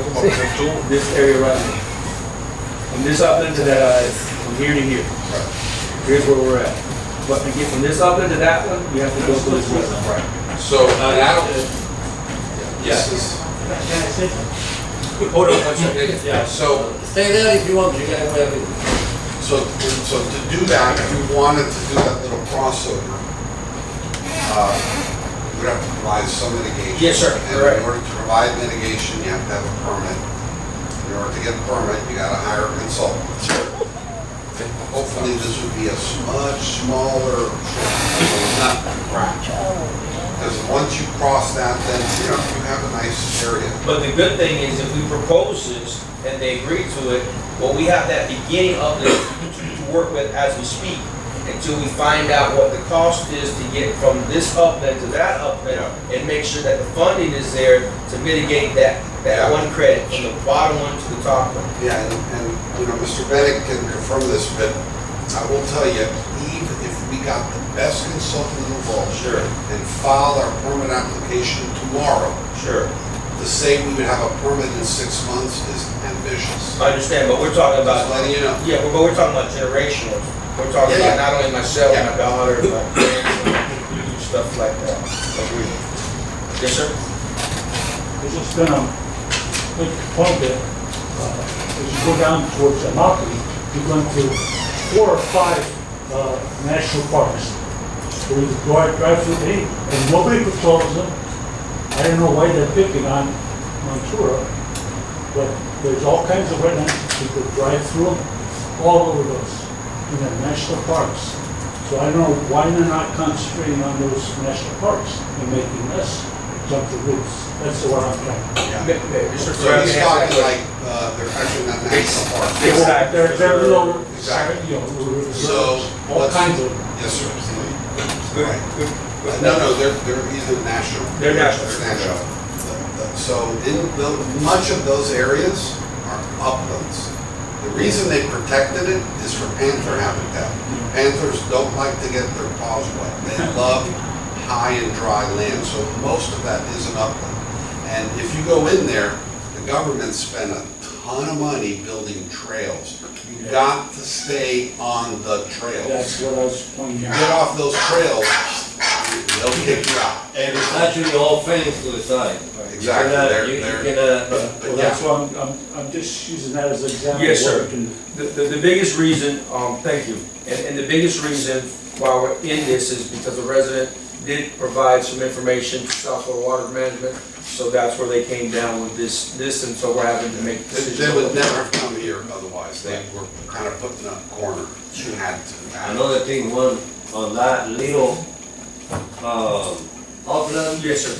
This area right here. From this upland to that, from here to here. Here's where we're at. But to get from this upland to that one, you have to go through this wetland. So, this is, Can I say something? Hold on one second. Yeah. So, Stay there if you want, you can have it. so to do that, if you wanted to do that little crossover, you would have to provide some mitigation. Yes, sir. And Correct. in order to provide mitigation, you have to have a permit. In order to get a permit, you gotta hire a consultant. Hopefully, this would be a much smaller, not because once you cross that, then, you know, you have a nice area. But the good thing is if we propose this and they agree to it, well, we have that beginning of this to work with as we speak until we find out what the cost is to get from this upland to that upland and make sure that the funding is there to mitigate that Yeah. one credit from the bottom one to the top one. Yeah, and, you know, Mr. Bennett can confirm this, but I will tell you, even if we got the best consultant in the world. Sure. And filed our permit application tomorrow, Sure. to say we would have a permit in 6 months is ambitious. I understand, but we're talking Just about, letting you know. yeah, but we're talking about generational. We're talking Yeah, about not only myself, Yeah. my daughter, my grandson, stuff like that. Agreed. Yes, sir? It's just been a big point that, as you go down towards Immokalee, you're going through 4 or 5 national parks. Where you drive through the, and nobody patrols them. I don't know why they're picking on Montura, but there's all kinds of wetlands, people drive through them, all over those, in the national parks. So I don't know why they're not concentrating on those national parks and making us jump the roofs. That's what I'm trying. Mr. So he's talking like, they're actually not national parks. Exactly. They're little, Exactly. you know, So, all let's- kinds of. Yes, sir. Good, Right. good. No, they're either national. They're national. They're national. So much of those areas are uplands. The reason they protected it is for panther habitat. Panthers don't like to get their paws wet. They love high and dry land, so most of that is an upland. And if you go in there, the government spent a ton of money building trails. You got to stay on the trails. That's what I was pointing You out. get off those trails, they'll kick you out. And it's actually all fenced to the side. Exactly, You they're, cannot, but Well, that's why I'm just using that as an example. Yes, of what sir. we can- The biggest reason, thank you, and the biggest reason why we're in this is because the resident did provide some information to South Florida Water Management, so that's where they came down with this, and so we're having to make decisions. they would never have come here otherwise. They were kind of put in a corner. You had to. another thing, one, on that little, upland, Yes, sir.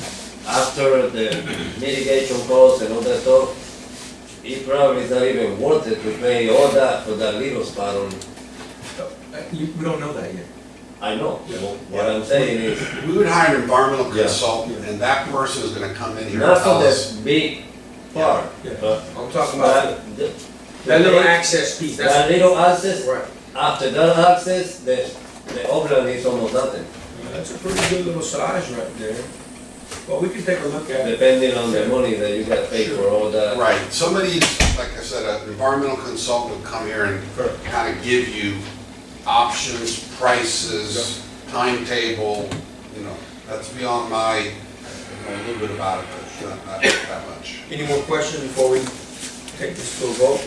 after the mitigation costs and all that stuff, it probably is not even worth it to pay all that for that little spot on, We don't know that yet. I know. What I'm saying is, We would hire an environmental Yeah. consultant, and that person is gonna come in here and not for tell the us. big part, Yeah. but I'm talking about that little access piece, That that's, little access, right. after that access, the upland is almost nothing, That's a pretty good little size right there. Well, we can take a look at it. depending on the money that you got paid for all that. Right, somebody, like I said, an environmental consultant would come here and kind of give you options, prices, timetable, you know, that's beyond my, I know a little bit about it, but not that much. Any more questions before we take this to a vote?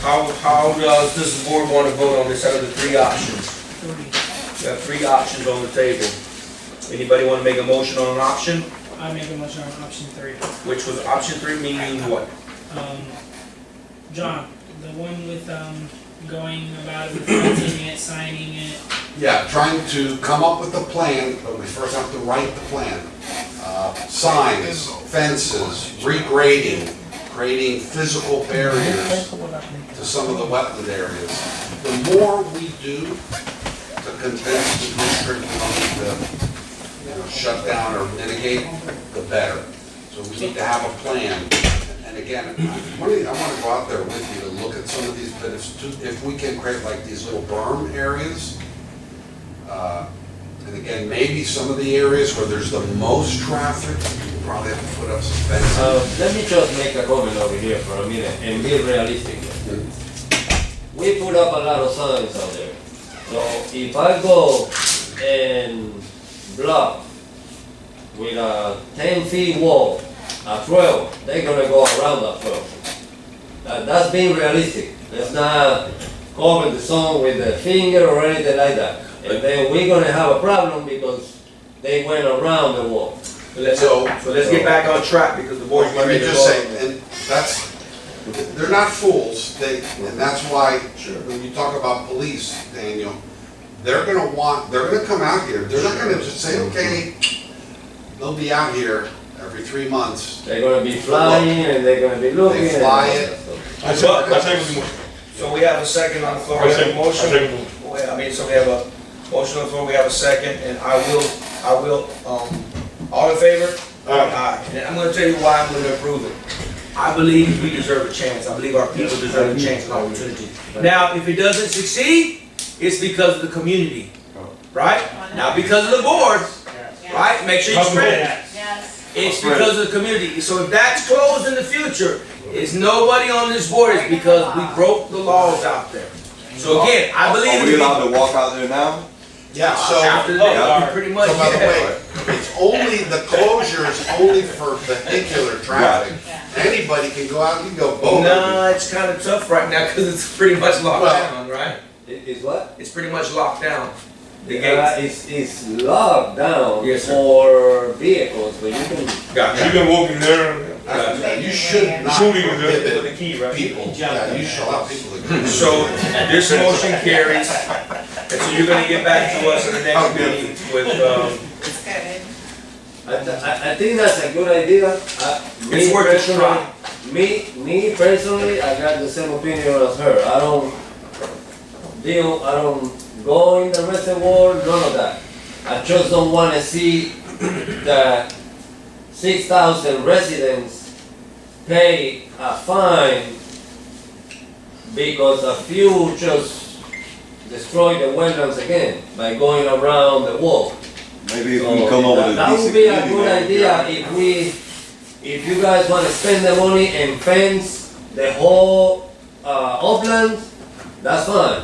How does this board want to vote on this out of the 3 options? We have 3 options on the table. Anybody want to make a motion on an option? I make a motion on option 3. Which was option 3 meaning what? John, the one with, going about it, with fencing it, signing it. Yeah, trying to come up with a plan, but we first have to write the plan. Signs, fences, regrading, creating physical barriers to some of the wetland areas. The more we do to convince the district we don't need to, shut down or mitigate, the better. So we need to have a plan. And again, I want to go out there with you to look at some of these, but if we can create like these little berm areas, and again, maybe some of the areas where there's the most traffic, we'll probably have to put up some fences. Let me just make a comment over here for a minute and be realistic. We put up a lot of signs out there. So if I go and block with a 10-foot wall a trail, they're gonna go around that trail. That's being realistic. Let's not cover the sun with a finger or anything like that. And then we're gonna have a problem because they went around the wall. So let's get back on track because the board's Let me ready to just go. say, and that's, they're not fools, and that's why, when you talk about police, Daniel, they're gonna come out here, they're not gonna just say, okay, they'll be out here every 3 months. They're gonna be flying and they're gonna be looking. They fly it. I second the motion. So we have a second on the floor, I we have a second motion. the motion. So we have a motion on the floor, we have a second, and I will, all in favor? Aye. And I'm gonna tell you why I'm gonna approve it. I believe we deserve a chance, I believe our people deserve a chance and opportunity. Now, if it doesn't succeed, it's because of the community, right? Not because of the board, right? Make sure you spread it. Yes. It's because of the community. So if that's closed in the future, it's nobody on this board, it's because we broke the laws out there. So again, I believe Are in we the allowed people. to walk out there now? Yeah, so, After that, pretty much, so by the yeah. way, it's only, the closure is only for vehicular traffic. Anybody can go out, you can go boat. No, it's kind of tough right now because it's pretty much locked Well- down, right? Is what? It's pretty much locked down. The gates. It's locked down Yes, sir. for vehicles, but you can. Gotcha. You can walk in there. You should not Shooting is prohibit there. With a key, right? people, yeah, you should allow people to go. So this motion carries, and so you're gonna get back to us in the next meeting with, It's good. I think that's a good idea. It's worth a try. Me personally, I got the same opinion as her. I don't go in the reservoir, none of that. I just don't wanna see that 6,000 residents pay a fine because a few just destroy the wetlands again by going around the wall. Maybe if we can come up with a That would decent be a committee good man. idea if you guys wanna spend the money and fence the whole, upland, that's fine.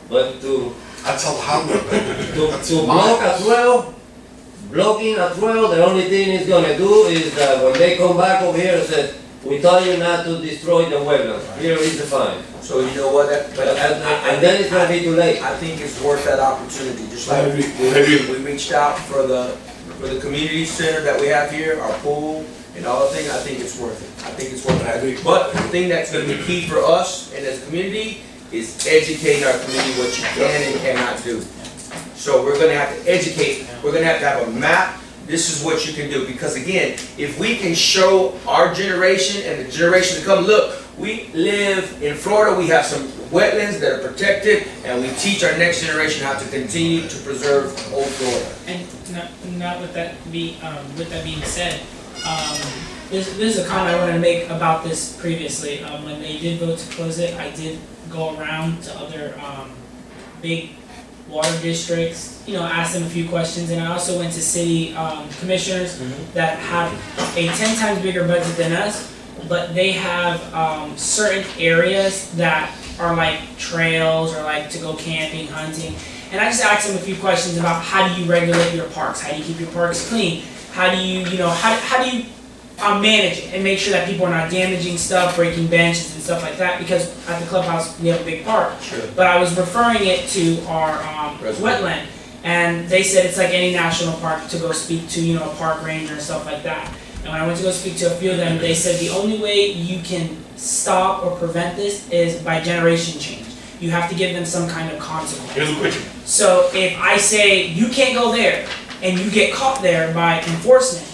But That's a lot of it. to block a trail, blocking a trail, the only thing it's gonna do is that when they come back over here and say, we tell you not to destroy the wetlands, here is the fine. so you know what, And then it's gonna be too late. I think it's worth that opportunity, just like we reached out for the community center that we have here, our pool, and all the things, I think it's worth it. I think it's worth it. But the thing that's gonna be key for us and as a community is educating our community what you can and cannot do. So we're gonna have to educate, we're gonna have a map, this is what you can do. Because again, if we can show our generation and the generation to come, look, we live in Florida, we have some wetlands that are protected, and we teach our next generation how to continue to preserve old Florida. And not with that being said, this is a comment I wanted to make about this previously. When they did vote to close it, I did go around to other big water districts, ask them a few questions, and I also went to city commissioners that have a 10 times bigger budget than us, but they have certain areas that are like trails or like to go camping, hunting. And I just asked them a few questions about how do you regulate your parks? How do you keep your parks clean? How do you, how do you manage it and make sure that people are not damaging stuff, breaking benches and stuff like that? Because at the clubhouse, we have a big park. Sure. But I was referring it to our wetland. And they said it's like any national park to go speak to, a park ranger and stuff like that. And when I went to go speak to a few of them, they said the only way you can stop or prevent this is by generation change. You have to give them some kind of consequence. Here's a question. So if I say, you can't go there, and you get caught there by enforcement,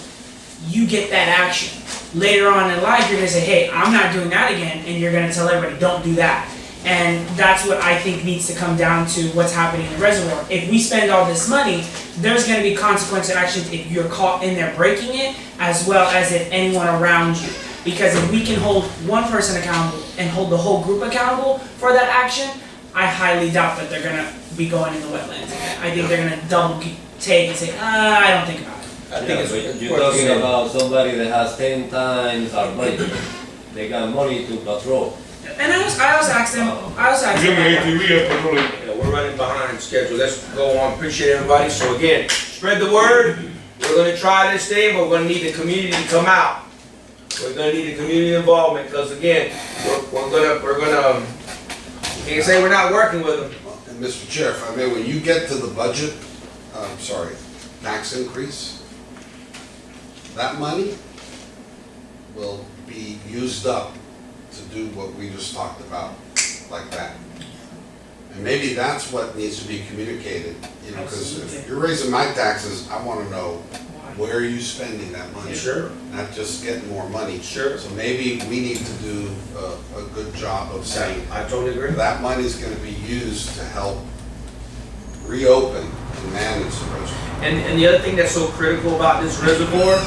you get that action. Later on in life, you're gonna say, hey, I'm not doing that again, and you're gonna tell everybody, don't do that. And that's what I think needs to come down to what's happening in the reservoir. If we spend all this money, there's gonna be consequential actions if you're caught in there breaking it, as well as if anyone around you. Because if we can hold one person accountable and hold the whole group accountable for that action, I highly doubt that they're gonna be going in the wetlands again. I think they're gonna double take and say, I don't think about it. I think it's But you're worth talking saying. about somebody that has 10 times our budget. They got money to patrol. And I also asked them, Give me ATV up patrolling. Yeah, we're running behind schedule. Let's go on. Appreciate everybody. So again, spread the word. We're gonna try this thing, but we're gonna need the community to come out. We're gonna need the community involvement, because again, we're gonna, we can't say we're not working with them. And Mr. Chair, if I may, when you get to the budget, tax increase, that money will be used up to do what we just talked about, like that. And maybe that's what needs to be communicated, you know, because if you're raising my taxes, I wanna know, where are you spending that money? Sure. Not just getting more money. Sure. So maybe we need to do a good job of saying, I totally agree. that money's gonna be used to help reopen and manage the reservoir. And the other thing that's so critical about this reservoir,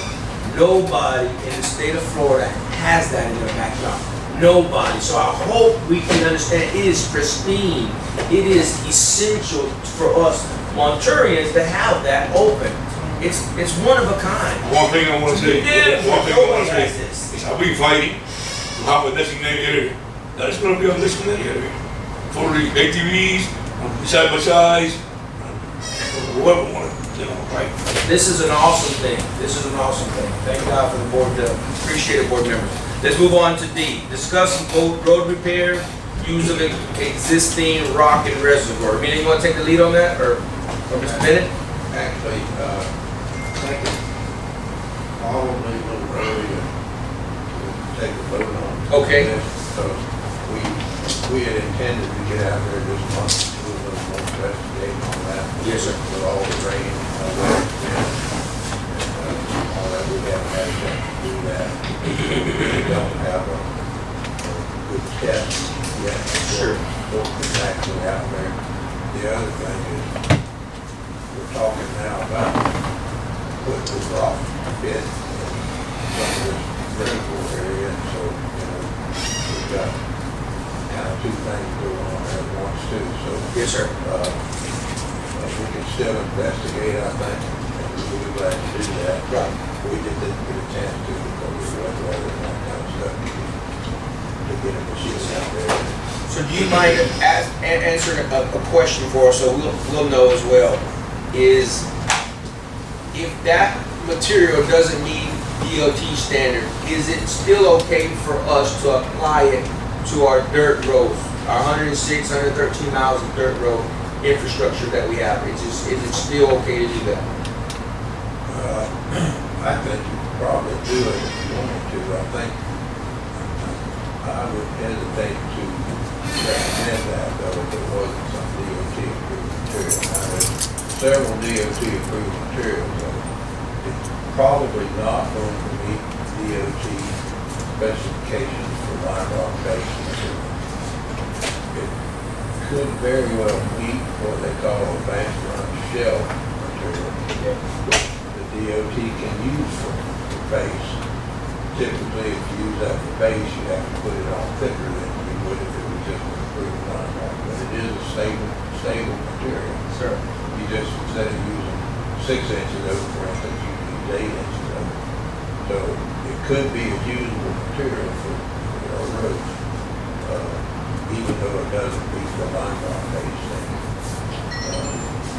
nobody in the state of Florida has that in their backyard. Nobody. So I hope we can understand it is pristine. It is essential for us Monturians to have that open. It's one of a kind. One thing I wanna say, Nobody has this. is how we fighting to have a designated area. That is gonna be a designated area for the ATVs, side by sides, whoever wanna, you know, Right. This is an awesome thing. This is an awesome thing. Thank God for the board, appreciate it, board members. Let's move on to D. Discuss road repair, use of existing rock and reservoir. Meaning, you wanna take the lead on that, or Mr. Bennett? Actually, I think it's probably a little early to take a vote on. Okay. this, because we had intended to get out there this month, to do a little more investigating on that. Yes, sir. With all the rain, and all that, we haven't had a chance to do that. We don't have a good test yet. Sure. What's actually out there. The other thing is, we're talking now about putting the rock pit in some of this reservoir area, so, you know, we've got kind of two things going on at once too, so. Yes, sir. We can still investigate, I think, and we'll be glad to do that. Right. We just didn't get a chance to because we went over and that kind of stuff to get a machine out there. So do you mind answering a question for us, so we'll know as well? Is if that material doesn't meet DOT standard, is it still okay for us to apply it to our dirt roads, our 106, 113 miles of dirt road infrastructure that we have? Is it still okay to do that? I think you could probably do it if you wanted to. I think I would hesitate to recommend that, though, if it wasn't some DOT approved material. Now, there's several DOT approved materials, so it's probably not going to meet DOT specifications for line rock bases. It could very well meet what they call advanced run shell material. The DOT can use for base. Typically, if you use that for base, you have to put it on thicker than you would if it was just an approved line rock. But it is a stable material. Sure. You just, instead of using 6 inches of it, for instance, you use 8 inches of it. So it could be a usable material for our roads, even though it doesn't meet the line rock base thing.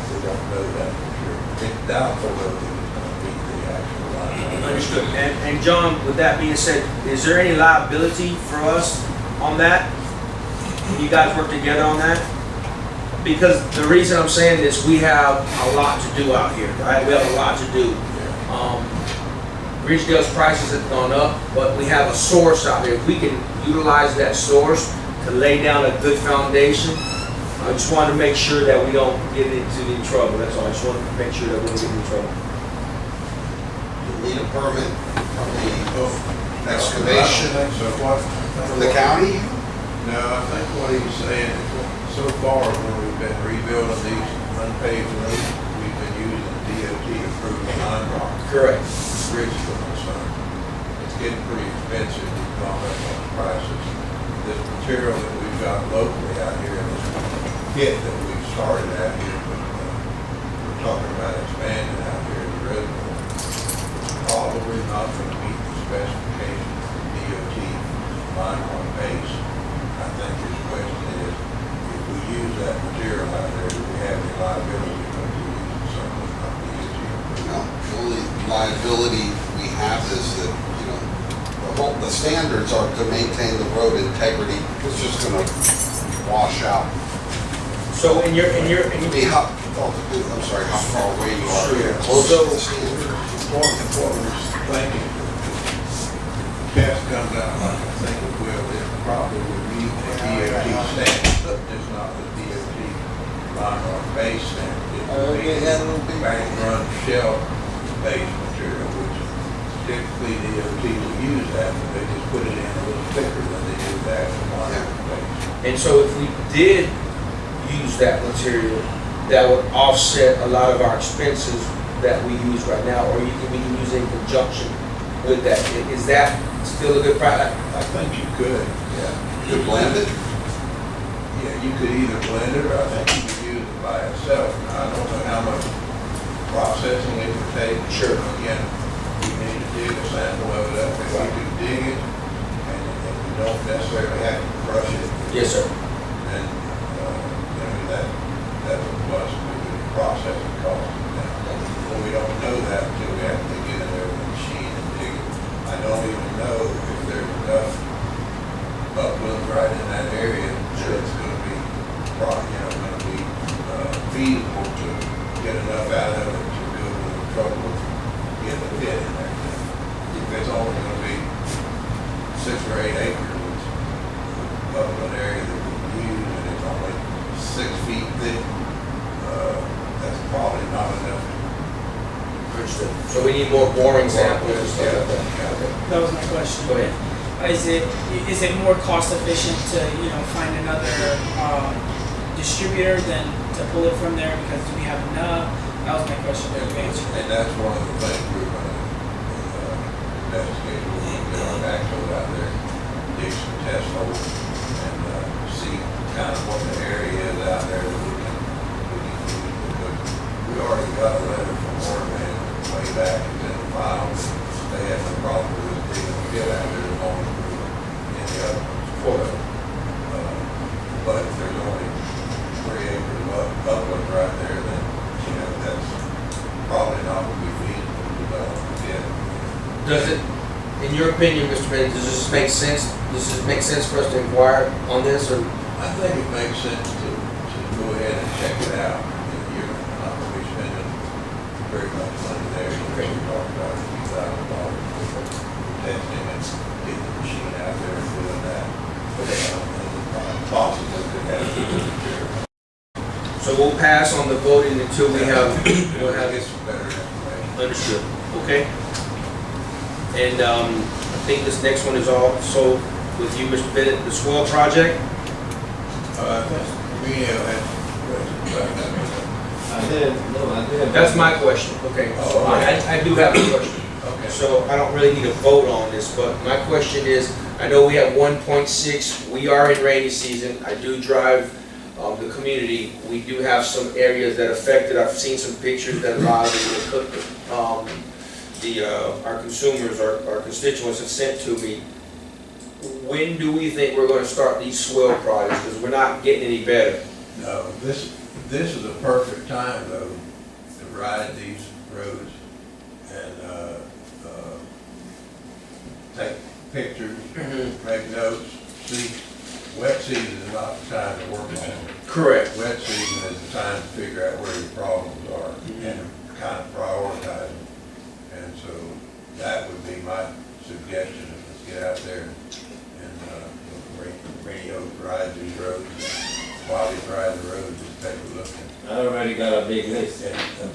We don't know that for sure. It's doubtful though that it's going to meet the actual line rock. Understood. And John, with that being said, is there any liability for us on that? Can you guys work together on that? Because the reason I'm saying this, we have a lot to do out here, right? We have a lot to do. Ridgedale's prices have gone up, but we have a source out there. If we can utilize that source to lay down a good foundation, I just wanted to make sure that we don't get into any trouble. That's all. I just wanted to make sure that we don't get into trouble. You need a permit from the excavation from the county? No, I think what he was saying is that so far when we've been rebuilding these unpaved roads, we've been using DOT approved line rock. Correct. Bridge for concern. It's getting pretty expensive, we've gone up on the prices. This material that we've got locally out here in this pit that we've started out here, but we're talking about expanding out here in the reservoir. It's probably not going to meet the specifications for DOT line rock base. I think his question is, if we use that material out there, do we have any liability because we're using something not DOT approved? No, the only liability we have is that, you know, the the standards are to maintain the road integrity, it's just gonna wash out. So in your, I mean, I'm sorry, how far away you are, Sure. you're close to the standard. What we're thinking, test comes out, like I think it will, it probably would meet the DOT standard, just not the DOT line or base standard. It would be bank run shell based material, which typically DOT will use that, but they just put it in a little thicker than they do the actual line base. and so if we did use that material, that would offset a lot of our expenses that we use right now, or we can use it in conjunction with that. Is that still a good product? I think you could, yeah. You blend it? Yeah, you could either blend it, or I think you could use it by itself. I don't know how much processing it would take. Sure. Again, we need to dig a sample of it up. If we can dig it, and we don't necessarily have to crush it, Yes, sir. then, that's a plus with the processing cost. Well, we don't know that until we actually get in there with a machine and dig it. I don't even know if there's enough upland right in that area that it's gonna be, feasible to get enough out of it to go to the trouble of getting the pit in there. If it's only gonna be 6 or 8 acres, it's upland area that we use, and it's only 6 feet thick, that's probably not enough. Understood. So we need more boring samples and stuff like that. Okay. That was my question. Go ahead. Is it more cost efficient to, find another distributor than to pull it from there because we have enough? That was my question that you answered. And that's one of the things we're gonna investigate. We're gonna get our backhoe out there, dig some test holes, and see kind of what the area is out there that we can use. But we already got a letter from Oregon way back, it's in the file. They had no problem with digging a pit out there as long as we were in the other ones. But if there's only 3 acres of upland right there, then, that's probably not what we feasible to develop a pit. Does it, in your opinion, Mr. Bennett, does this make sense? Does this make sense for us to inquire on this, or? I think it makes sense to go ahead and check it out. You're not going to be spending very much money there. We talked about $2,000 for testing and getting the machine out there and doing that. But possibly could have to do it. So we'll pass on the voting until we have, we'll have Get some better information. understood. Okay. And I think this next one is also with you, Mr. Bennett, the swell project. I didn't. That's my question. Okay. So I do have a question. Okay. So I don't really need a vote on this, but my question is, I know we have 1.6, we are in rainy season, I do drive the community, we do have some areas that affected, I've seen some pictures that a lot of our consumers, our constituents have sent to me. When do we think we're gonna start these swell projects, because we're not getting any better? No, this is a perfect time though to ride these roads and take pictures, make notes, see. Wet season is not the time to work on it. Correct. Wet season is the time to figure out where your problems are and kind of prioritize them. And so that would be my suggestion, is let's get out there and radio ride these roads. While you ride the roads, just take a look. I already got a big list.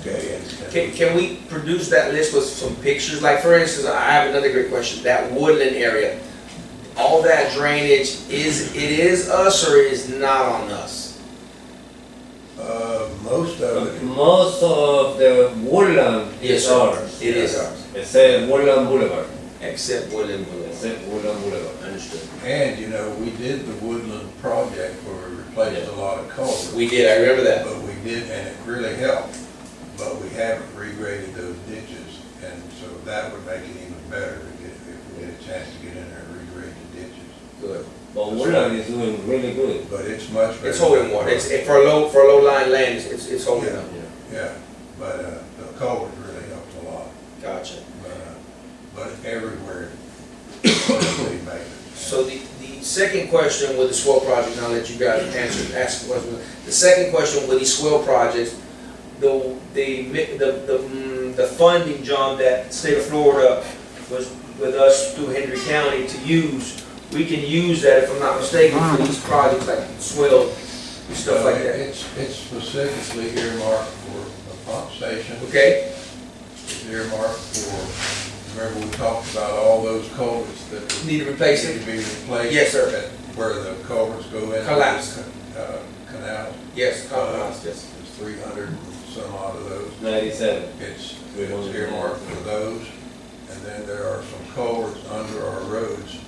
Okay. Can we produce that list with some pictures? Like, for instance, I have another great question, that woodland area. All that drainage, is us or is not on us? Most of it. Most of the woodland Yes, is sir. ours. It is ours. Except Woodland Boulevard. Except Woodland Boulevard. Except Woodland Boulevard. Understood. And, we did the woodland project where we replaced a lot of culverts. We did, I remember that. But we did, and it really helped, but we haven't regraded those ditches, and so that would make it even better to get, if we get a chance to get in there and regrade the ditches. Good. But Woodland is doing really good. But it's much better. It's holding water. It's for a low lying land, it's holding up. Yeah, but, the culvert really helps a lot, Gotcha. but everywhere, especially So the second question with the swell project, and I'll let you guys ask the question. The second question with these swell projects, the funding, John, that state of Florida was with us through Henry County to use, we can use that, if I'm not mistaken, for these projects like swell and stuff like that. It's specifically earmarked for a pump station. Okay? It's earmarked for, remember we talked about all those culverts that Need to replace need it? to be replaced? Yes, sir. Where the culverts go in. Collapse. Canal. Yes, compromise, yes. There's 300 and some odd of those. 97. It's earmarked for those. And then there are some culverts under our roads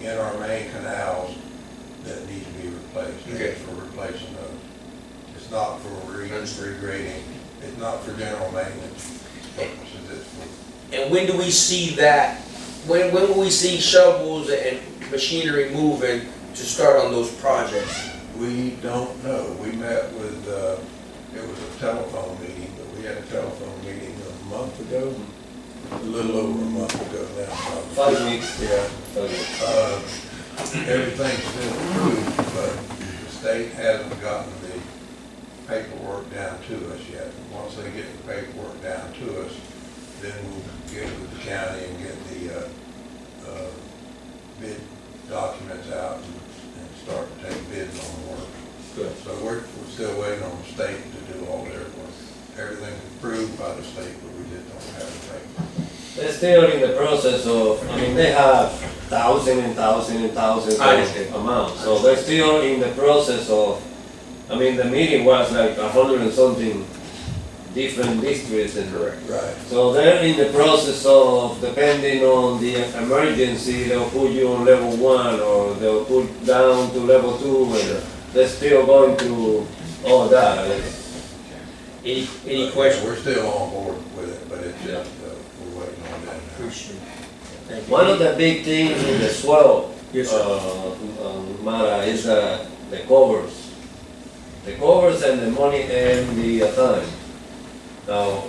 in our main canals that need to be replaced. And Okay. it's for replacing those. It's not for regrading. It's not for general maintenance purposes. It's for, And when do we see that? When will we see shovels and machinery moving to start on those projects? we don't know. We met with, it was a telephone meeting, but we had a telephone meeting a month ago, a little over a month ago now. probably. 5 weeks. Yeah. 5 weeks. Everything's still approved, but the state hasn't gotten the paperwork down to us yet. Once they get the paperwork down to us, then we'll get with the county and get the bid documents out and start to take bids on the work. Good. So we're still waiting on the state to do all their work. Everything's approved by the state, but we just don't have the paper. They're still in the process of, I mean, they have thousands and thousands and thousands I understand. of amounts. So they're still in the process of, I mean, the meeting was like 100 and something different districts and. Right. So they're in the process of, depending on the emergency, they'll put you on level 1 or they'll put down to level 2 and they're still going through all that. Any But, questions? We're still on board with it, but it's Yeah. just, we're waiting on that now. Appreciate it. Thank you. One of the big things in the swell, Yes, sir. Mara, is the covers. The covers and the money and the time. Now,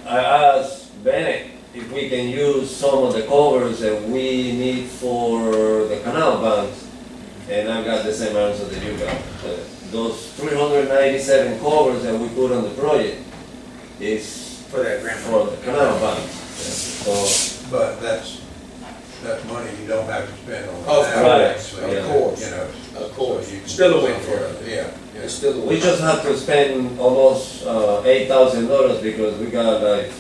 I asked Bennett if we can use some of the covers that we need for the canal banks, and I got the same answer that you got. Those 397 covers that we put on the project is For that grant. for the canal banks. So, But that's money you don't have to spend on. Of that, course, actually, of course, You know. of course. so you can Still a do win something for else. Yeah, yeah. It's still a we win. just have to spend almost $8,000 because we got like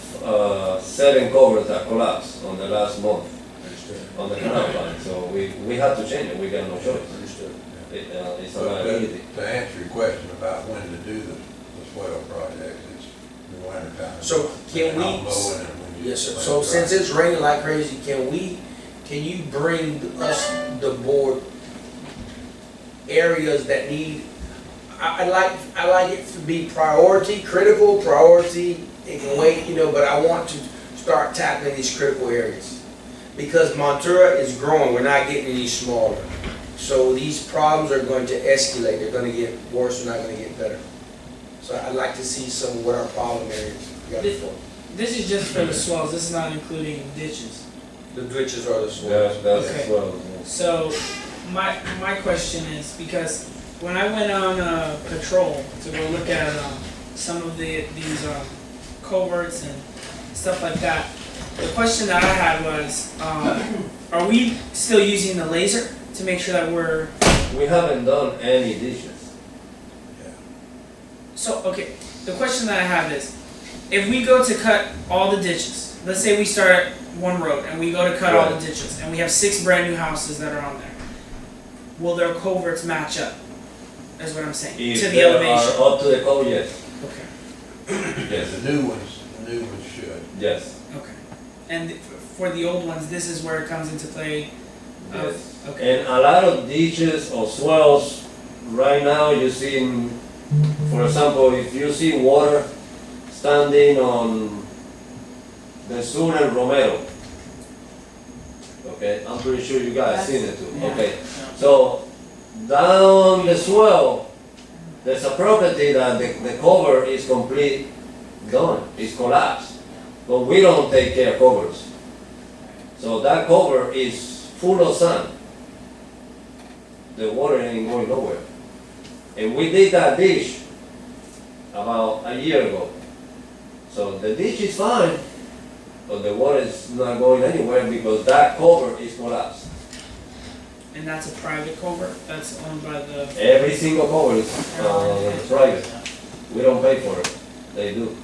7 covers that collapsed on the last month Understood. on the canal bank. So we have to change it, we got no choice. Understood. It's a But liability. to answer your question about when to do the swell project, it's the winter time. So can we- Not mowing and when you Yes, sir. plant So since grass. it's raining like crazy, can you bring us, the board, areas that need, I like it to be priority, critical, priority, it can wait, but I want to start tackling these critical areas. Because Montura is growing, we're not getting any smaller. So these problems are going to escalate, they're gonna get worse, they're not gonna get better. So I'd like to see some of what our problem areas are. This is just for the swells, this is not including ditches. The ditches are the swamps. That's Okay. well. So, my question is, because when I went on patrol to go look at some of these culverts and stuff like that, the question that I had was, are we still using the laser to make sure that we're, We haven't done any dishes. so, okay, the question that I have is, if we go to cut all the ditches, let's say we start at one road and we go to cut all the ditches and we have 6 brand new houses that are on there, will their culverts match up? Is what I'm saying, If to the they elevation? are up to the code, yes. Okay, Yeah, the new ones should. Yes. okay. And for the old ones, this is where it comes into play? Yes. Okay, And a lot of ditches or swells, right now you see, for example, if you see water standing on the Sur and Romero, okay, I'm pretty sure you guys seen it too, Yeah. okay. So, down the swell, there's a property that the cover is complete gone, it's collapsed. But we don't take care of covers. So that cover is full of sand. the water ain't going nowhere. And we did that ditch about a year ago. So the ditch is fine, but the water is not going anywhere because that cover is collapsed. And that's a private culvert, that's owned by the, Every single cover is private. We don't pay for it, they do.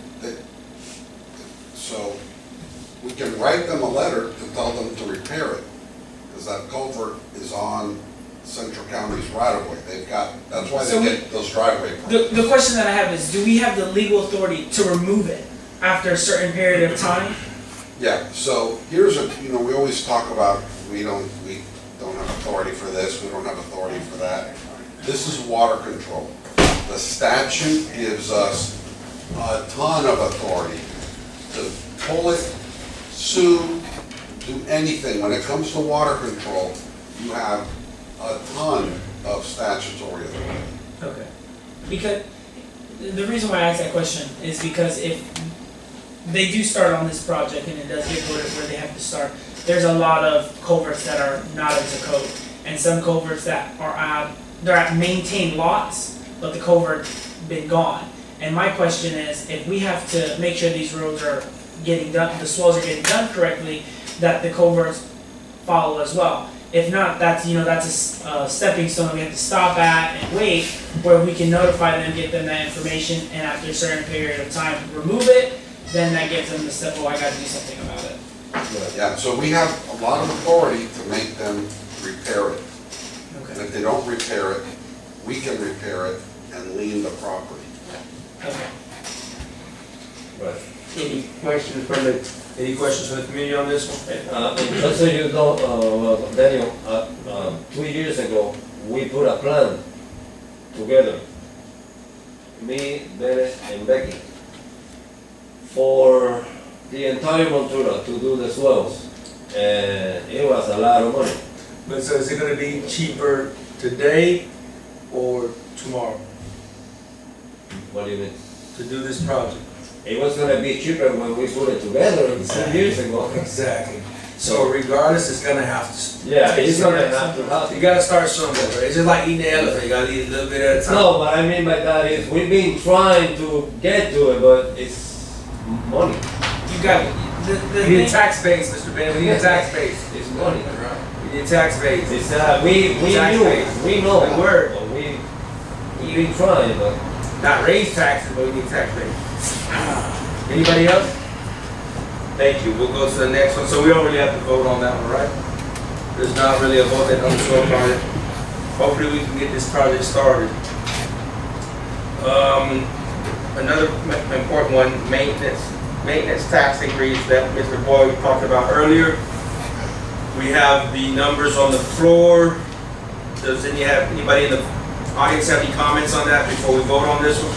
So we can write them a letter to tell them to repair it, because that culvert is on Central County's right of way. They've got, that's why So they we- get those driveway permits. the question that I have is, do we have the legal authority to remove it after a certain period of time? Yeah, so here's a, you know, we always talk about, we don't have authority for this, we don't have authority for that. This is water control. The statute gives us a ton of authority to pull it, sue, do anything. When it comes to water control, you have a ton of statutory authority. Okay. Because, the reason why I asked that question is because if they do start on this project and it does get where they have to start, there's a lot of culverts that are not up to code. And some culverts that are they're at maintained lots, but the culvert's been gone. And my question is, if we have to make sure these roads are getting done, the swells are getting done correctly, that the culverts follow as well. If not, that's, that's a stepping stone that we have to stop at and wait, where we can notify them, get them that information, and after a certain period of time, remove it, then that gives them the step, oh, I gotta do something about it. Yeah, so we have a lot of authority to make them repair it. And Okay. if they don't repair it, we can repair it and lien the property. Okay. Right. Any questions from the community on this one? Just so you know, Daniel, 2 years ago, we put a plan together, me, Dennis, and Becky, for the entire Montura to do the swells. And it was a lot of money. But so is it gonna be cheaper today or tomorrow What do you mean? to do this project? It was gonna be cheaper when we put it together 2 years ago. Exactly. So regardless, it's gonna have to. Yeah, it's gonna have to happen. You gotta start somewhere, right? It's just like eating the elephant, you gotta eat a little bit at a time. No, what I mean by that is we've been trying to get to it, but it's money. You got, the We need thing, tax base, Mr. Ben, we need a tax base. It's money. We need tax base. It's, we Tax knew, base. we know. Good word. But we've been trying, but Not raise taxes, but we need tax base. Anybody else? Thank you, we'll go to the next one. So we don't really have to vote on that one, right? There's not really a vote that I'm sure about it. Hopefully we can get this project started. Another important one, maintenance tax increase that Mr. Boyd talked about earlier. We have the numbers on the floor. Does anybody in the audience have any comments on that before we vote on this one?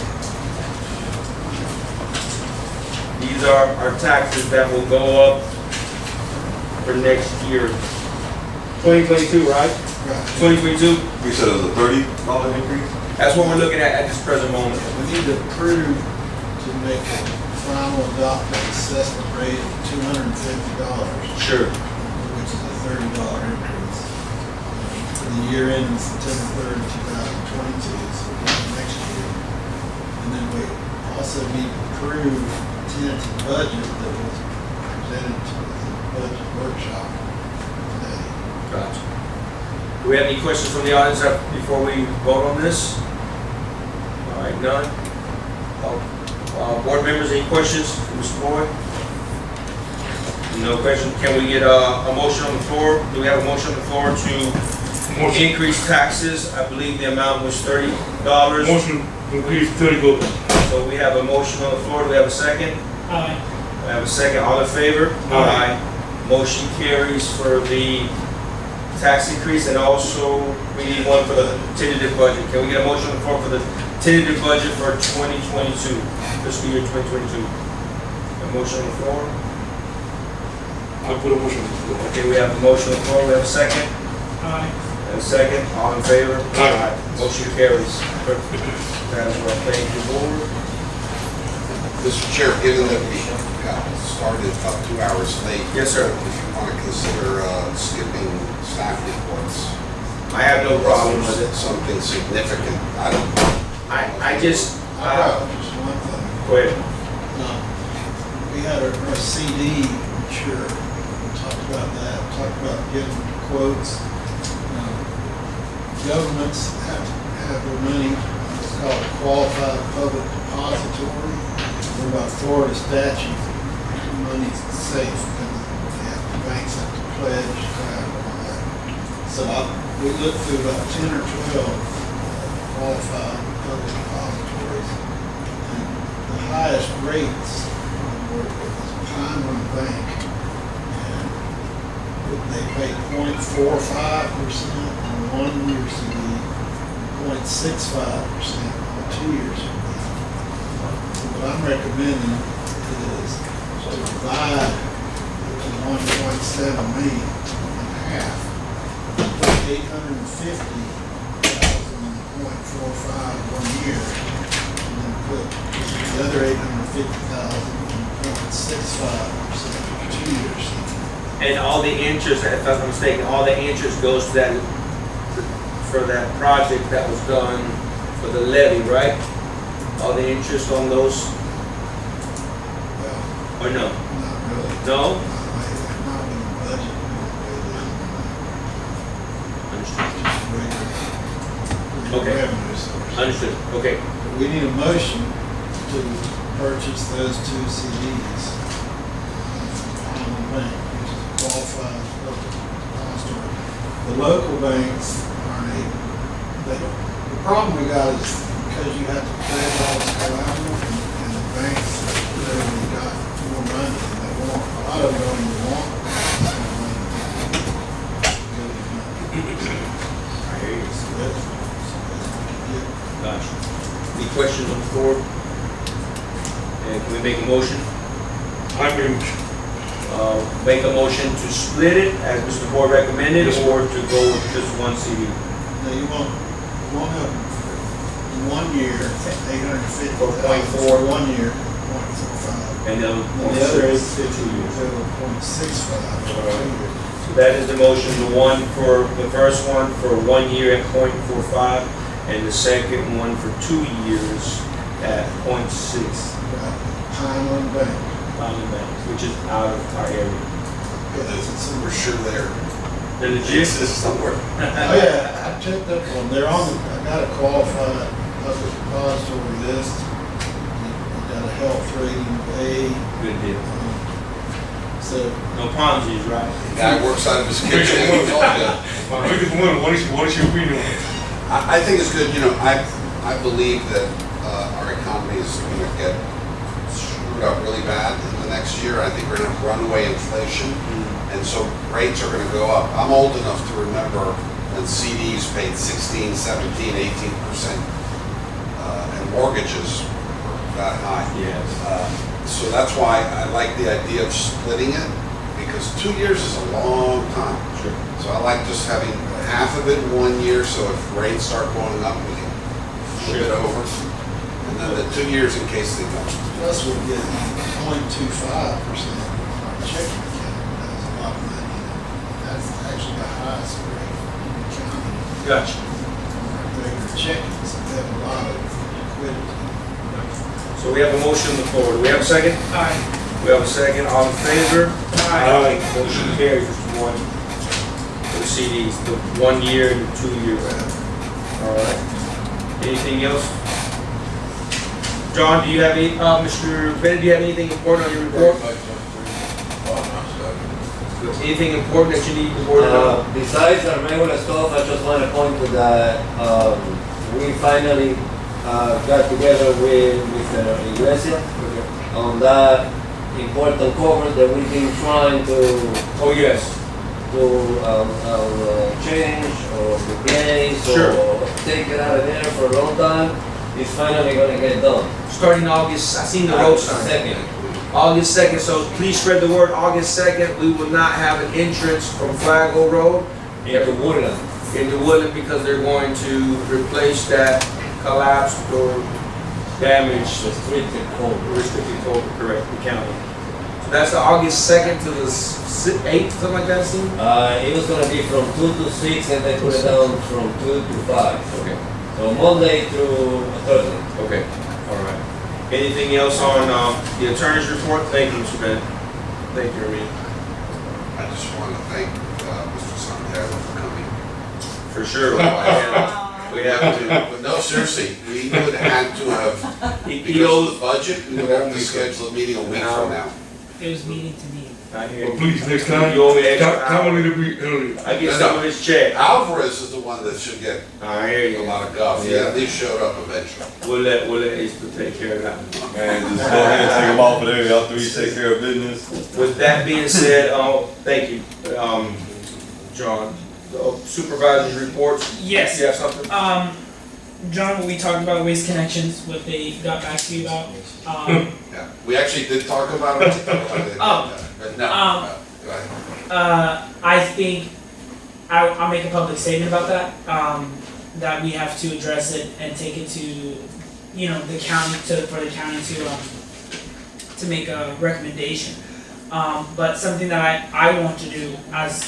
These are our taxes that will go up for next year. 2022, right? 2022, You said it was a $30 increase? that's what we're looking at this present moment. We need to approve to make a final adopted assessment rate of $250, Sure. which is a $30 increase. For the year ending September 3rd, 2022, so next year. And then we also need to approve tentative budget that was presented to the budget workshop today. Gotcha. Do we have any questions from the audience before we vote on this? All right, none. Board members, any questions for Mr. Boyd? No question. Can we get a motion on the floor? Do we have a motion on the floor to increase taxes? I believe the amount was $30. Motion to increase 30 goals. So we have a motion on the floor. Do we have a second? Aye. We have a second. All in favor? Aye. Motion carries for the tax increase, and also we need one for the tentative budget. Can we get a motion on the floor for the tentative budget for 2022, fiscal year 2022? A motion on the floor? I put a motion to the floor. Okay, we have a motion on the floor. We have a second. Aye. And a second. All in favor? Aye. Motion carries. That is well. Thank you, board. Mr. Chair, given that we got started about 2 hours late. Yes, sir. If you want to consider skipping staff reports, I have no problem with it. Something significant, I don't. I just, I brought just one thing. go ahead. We had our CD, sure, we talked about that, talked about getting quotes. Governments have their money, it's called a qualified public depository. What about Florida statute, money's safe, and the banks have to pledge, and all that. So we looked through about 10 or 12 qualified public depositories, and the highest rates were Pine Run Bank, and they pay 0.45% on 1 year CD, 0.65% on 2 year CD. What I'm recommending is to divide the 1.7 million in half, put 850,000 in 0.45 1 year, and then put the other 850,000 in 0.65% for 2 years. And all the interest, if I'm not mistaken, all the interest goes to that, for that project that was done for the levy, right? All the interest on those, Well, or no? not really. No? Not in the budget, Understood. just regular Okay. revenue source. Understood, okay. We need a motion to purchase those 2 CDs from the bank, which is a qualified public depository. The local banks aren't able, the problem we got is because you have to pledge all this collateral, and the banks literally got more money than they want. A lot of them don't even want this kind of money. I hear you. So that's what we get. Gotcha. Any questions on the floor? And can we make a motion? I mean, Make a motion to split it, as Mr. Board recommended, or to go with just one CD? Now, you want one of them for 1 year, 850,000 For for 1 year, 0.45. And then And the other is 2 50, years. so 0.65 for 2 years. So that is the motion, the one for, the first one for 1 year at 0.45, and the second one for 2 years at 0.6, Right. Pine Run Bank. which is out of our area. We're sure they're, They're legit? somewhere. Oh, yeah, I checked up on, they're on, I got a qualified public depository list. I got a health rating of A. Good deal. So, No Ponzi's, right? Guy works out of his kitchen, it's all good. biggest one, what is your opinion on it? I think it's good, I believe that our economy is going to get screwed up really bad in the next year. I think we're going to have runaway inflation, and so rates are going to go up. I'm old enough to remember when CDs paid 16, 17, 18%, and mortgages were that high. Yes. So that's why I like the idea of splitting it, because 2 years is a long time. Sure. So I like just having half of it in 1 year, so if rates start going up, we can flip it over. And then the 2 years in case they don't. plus we're getting 0.25% on our checking account. That's a lot of money. That's actually the highest rate in the county. Gotcha. On our regular checking, so we have a lot of liquidity. So we have a motion on the floor. Do we have a second? Aye. We have a second. All in favor? Aye. Motion carries, Mr. Boyd. For the CDs, the 1 year and the 2 years. All right. Anything else? John, do you have any, Mr. Bennett, do you have anything important on your report? Anything important that you need the board to know? Besides our regular stuff, I just want to point to that, we finally, got together with Mr. Iglesias on that important cover that we've been trying to, Oh, yes. change or replace Sure. or take it out of there for a long time. It's finally gonna get done. Starting August, I seen the road sign. Second. August 2nd, so please spread the word, August 2nd, we will not have an entrance from Flagler Road Into Woodland. into Woodland because they're going to replace that collapsed or damaged Restricted code. restricted culvert, correct, the county. So That's the August 2nd to the 8th, something like that, Steve? It was gonna be from 2 to 6 and they put it down from 2 to 5. Okay, So Monday through Thursday. okay, all right. Anything else on the attorney's report? Thank you, Mr. Bennett. Thank you, Ramin. I just want to thank Mr. Santiago for coming. For sure. We have to. But no, seriously, we would have to have, He because of owes, the budget, we would have to schedule a meeting a week from now. It was meeting to meeting. I hear Well, you. please, next time, You owe me extra tell hour. me to be early. I get some of his check. Alvarez is the one that should get I hear a you. lot of guff. He Yeah. at least showed up eventually. We'll let Ace take care of that. Man, just go ahead and take them off of there, y'all three take care of business. With that being said, thank you, John. Supervisor's reports? Yes. You have something? John, we talked about Waste Connections, what they got back to you about. Yeah, we actually did talk about it. Oh. But no, go ahead. I think I'll make a public statement about that. That we have to address it and take it to, the county for the county to make a recommendation. But something that I want to do as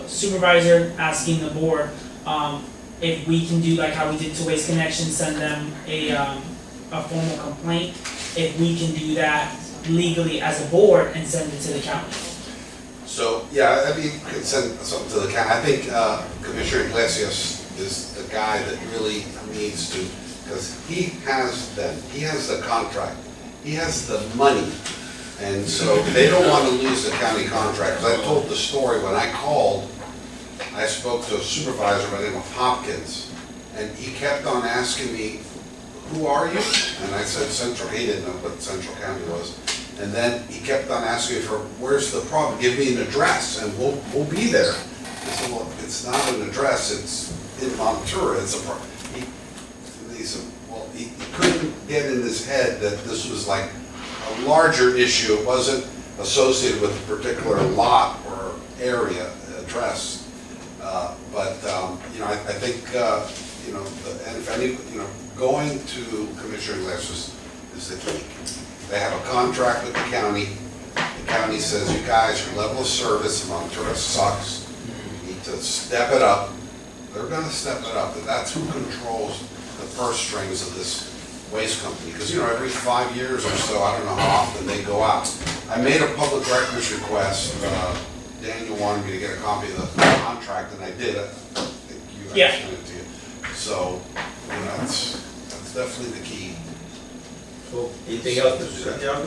supervisor, asking the board, if we can do like how we did to Waste Connections, send them a formal complaint. If we can do that legally as a board and send it to the county. So, yeah, I mean, you could send something to the county. I think Commissioner Iglesias is the guy that really needs to, because he has the contract, he has the money. And so they don't want to lose the county contract. 'Cause I told the story when I called, I spoke to a supervisor by the name of Hopkins, and he kept on asking me, who are you? And I said Central. He didn't know what Central County was. And then he kept on asking me for, where's the problem? Give me an address and we'll be there. I said, well, it's not an address, it's in Montura. It's he said, well, he couldn't get in his head that this was like a larger issue. It wasn't associated with a particular lot or area address. I think, and if any, going to Commissioner Iglesias is the key. They have a contract with the county. The county says, you guys, your level of service in Montura sucks. You need to step it up. They're gonna step it up, and that's who controls the purse strings of this waste company. Because, every 5 years or so, I don't know how often they go out. I made a public records request. Daniel wanted me to get a copy of the contract, and I did. I think you guys sent it to you. So, that's definitely the key. Cool. Anything else, Mr. Santiago?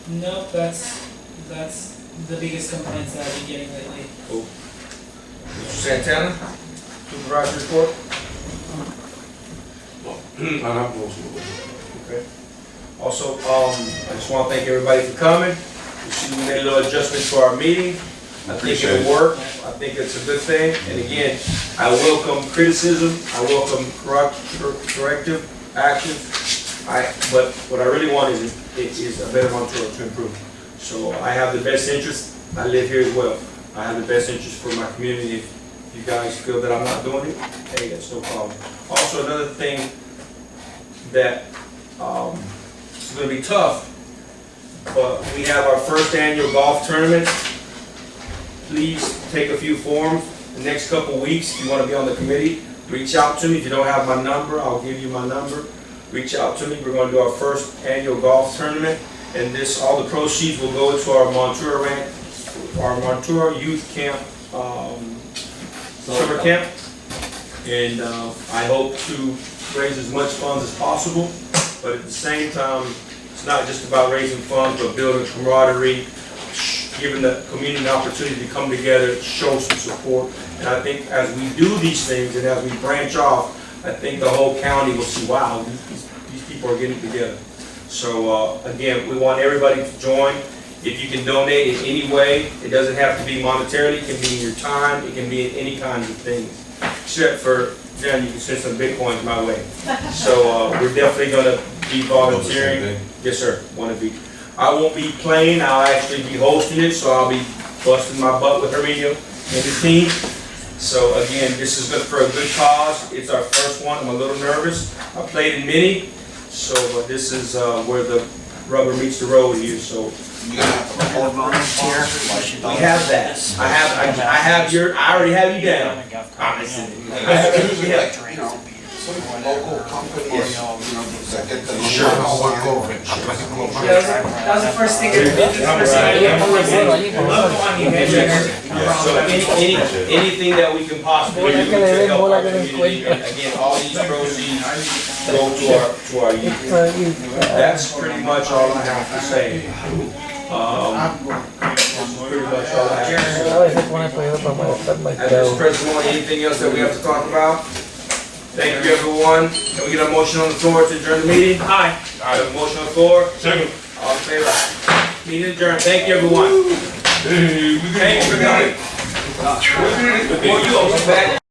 No, that's the biggest complaints that I've been getting lately. Cool. Mr. Santana, supervisor report? I have no clue. Okay. Also, I just want to thank everybody for coming. We made a little adjustment to our meeting. I think it'll work. I think it's a good thing. And again, I welcome criticism. I welcome corrective action. But what I really want is a better Montura to improve. So I have the best interest. I live here as well. I have the best interest for my community. If you guys feel that I'm not doing it, hey, that's no problem. Also, another thing that it's going to be tough, but we have our first annual golf tournament. Please take a few forms the next couple weeks. If you want to be on the committee, reach out to me. If you don't have my number, I'll give you my number. Reach out to me. We're going to do our first annual golf tournament, and all the proceeds will go to our Montura Youth Camp, summer camp. And I hope to raise as much funds as possible, but at the same time, it's not just about raising funds, but building camaraderie, giving the community an opportunity to come together, show some support. And I think as we do these things and as we branch off, I think the whole county will see, wow, these people are getting together. So again, we want everybody to join. If you can donate in any way, it doesn't have to be monetarily, it can be in your time, it can be in any kinds of things. Except for, Jen, you can send some Bitcoins my way. So we're definitely gonna be volunteering. Yes, sir, I won't be playing, I'll actually be hosting it, so I'll be busting my butt with Herminio and the team. So again, this is good for a good cause. It's our first one, I'm a little nervous. I played in many, so but this is where the rubber meets the road here, so. You gonna have to report volunteer? We have that. I already have you down. Honestly. You know, some local companies, that get the insurance. That was the first thing I did. Local on you, So anything that we can possibly do to help our community, and again, all these proceeds go to our youth. That's pretty much all I have to say. Pretty much all I have to say. At this present moment, anything else that we have to talk about? Thank you, everyone. Can we get a motion on the floor to adjourn the meeting? Aye. All right, a motion on the floor. Second. All in favor? Meeting adjourned. Thank you, everyone. Hey, we Thank you for coming. Well, you also back.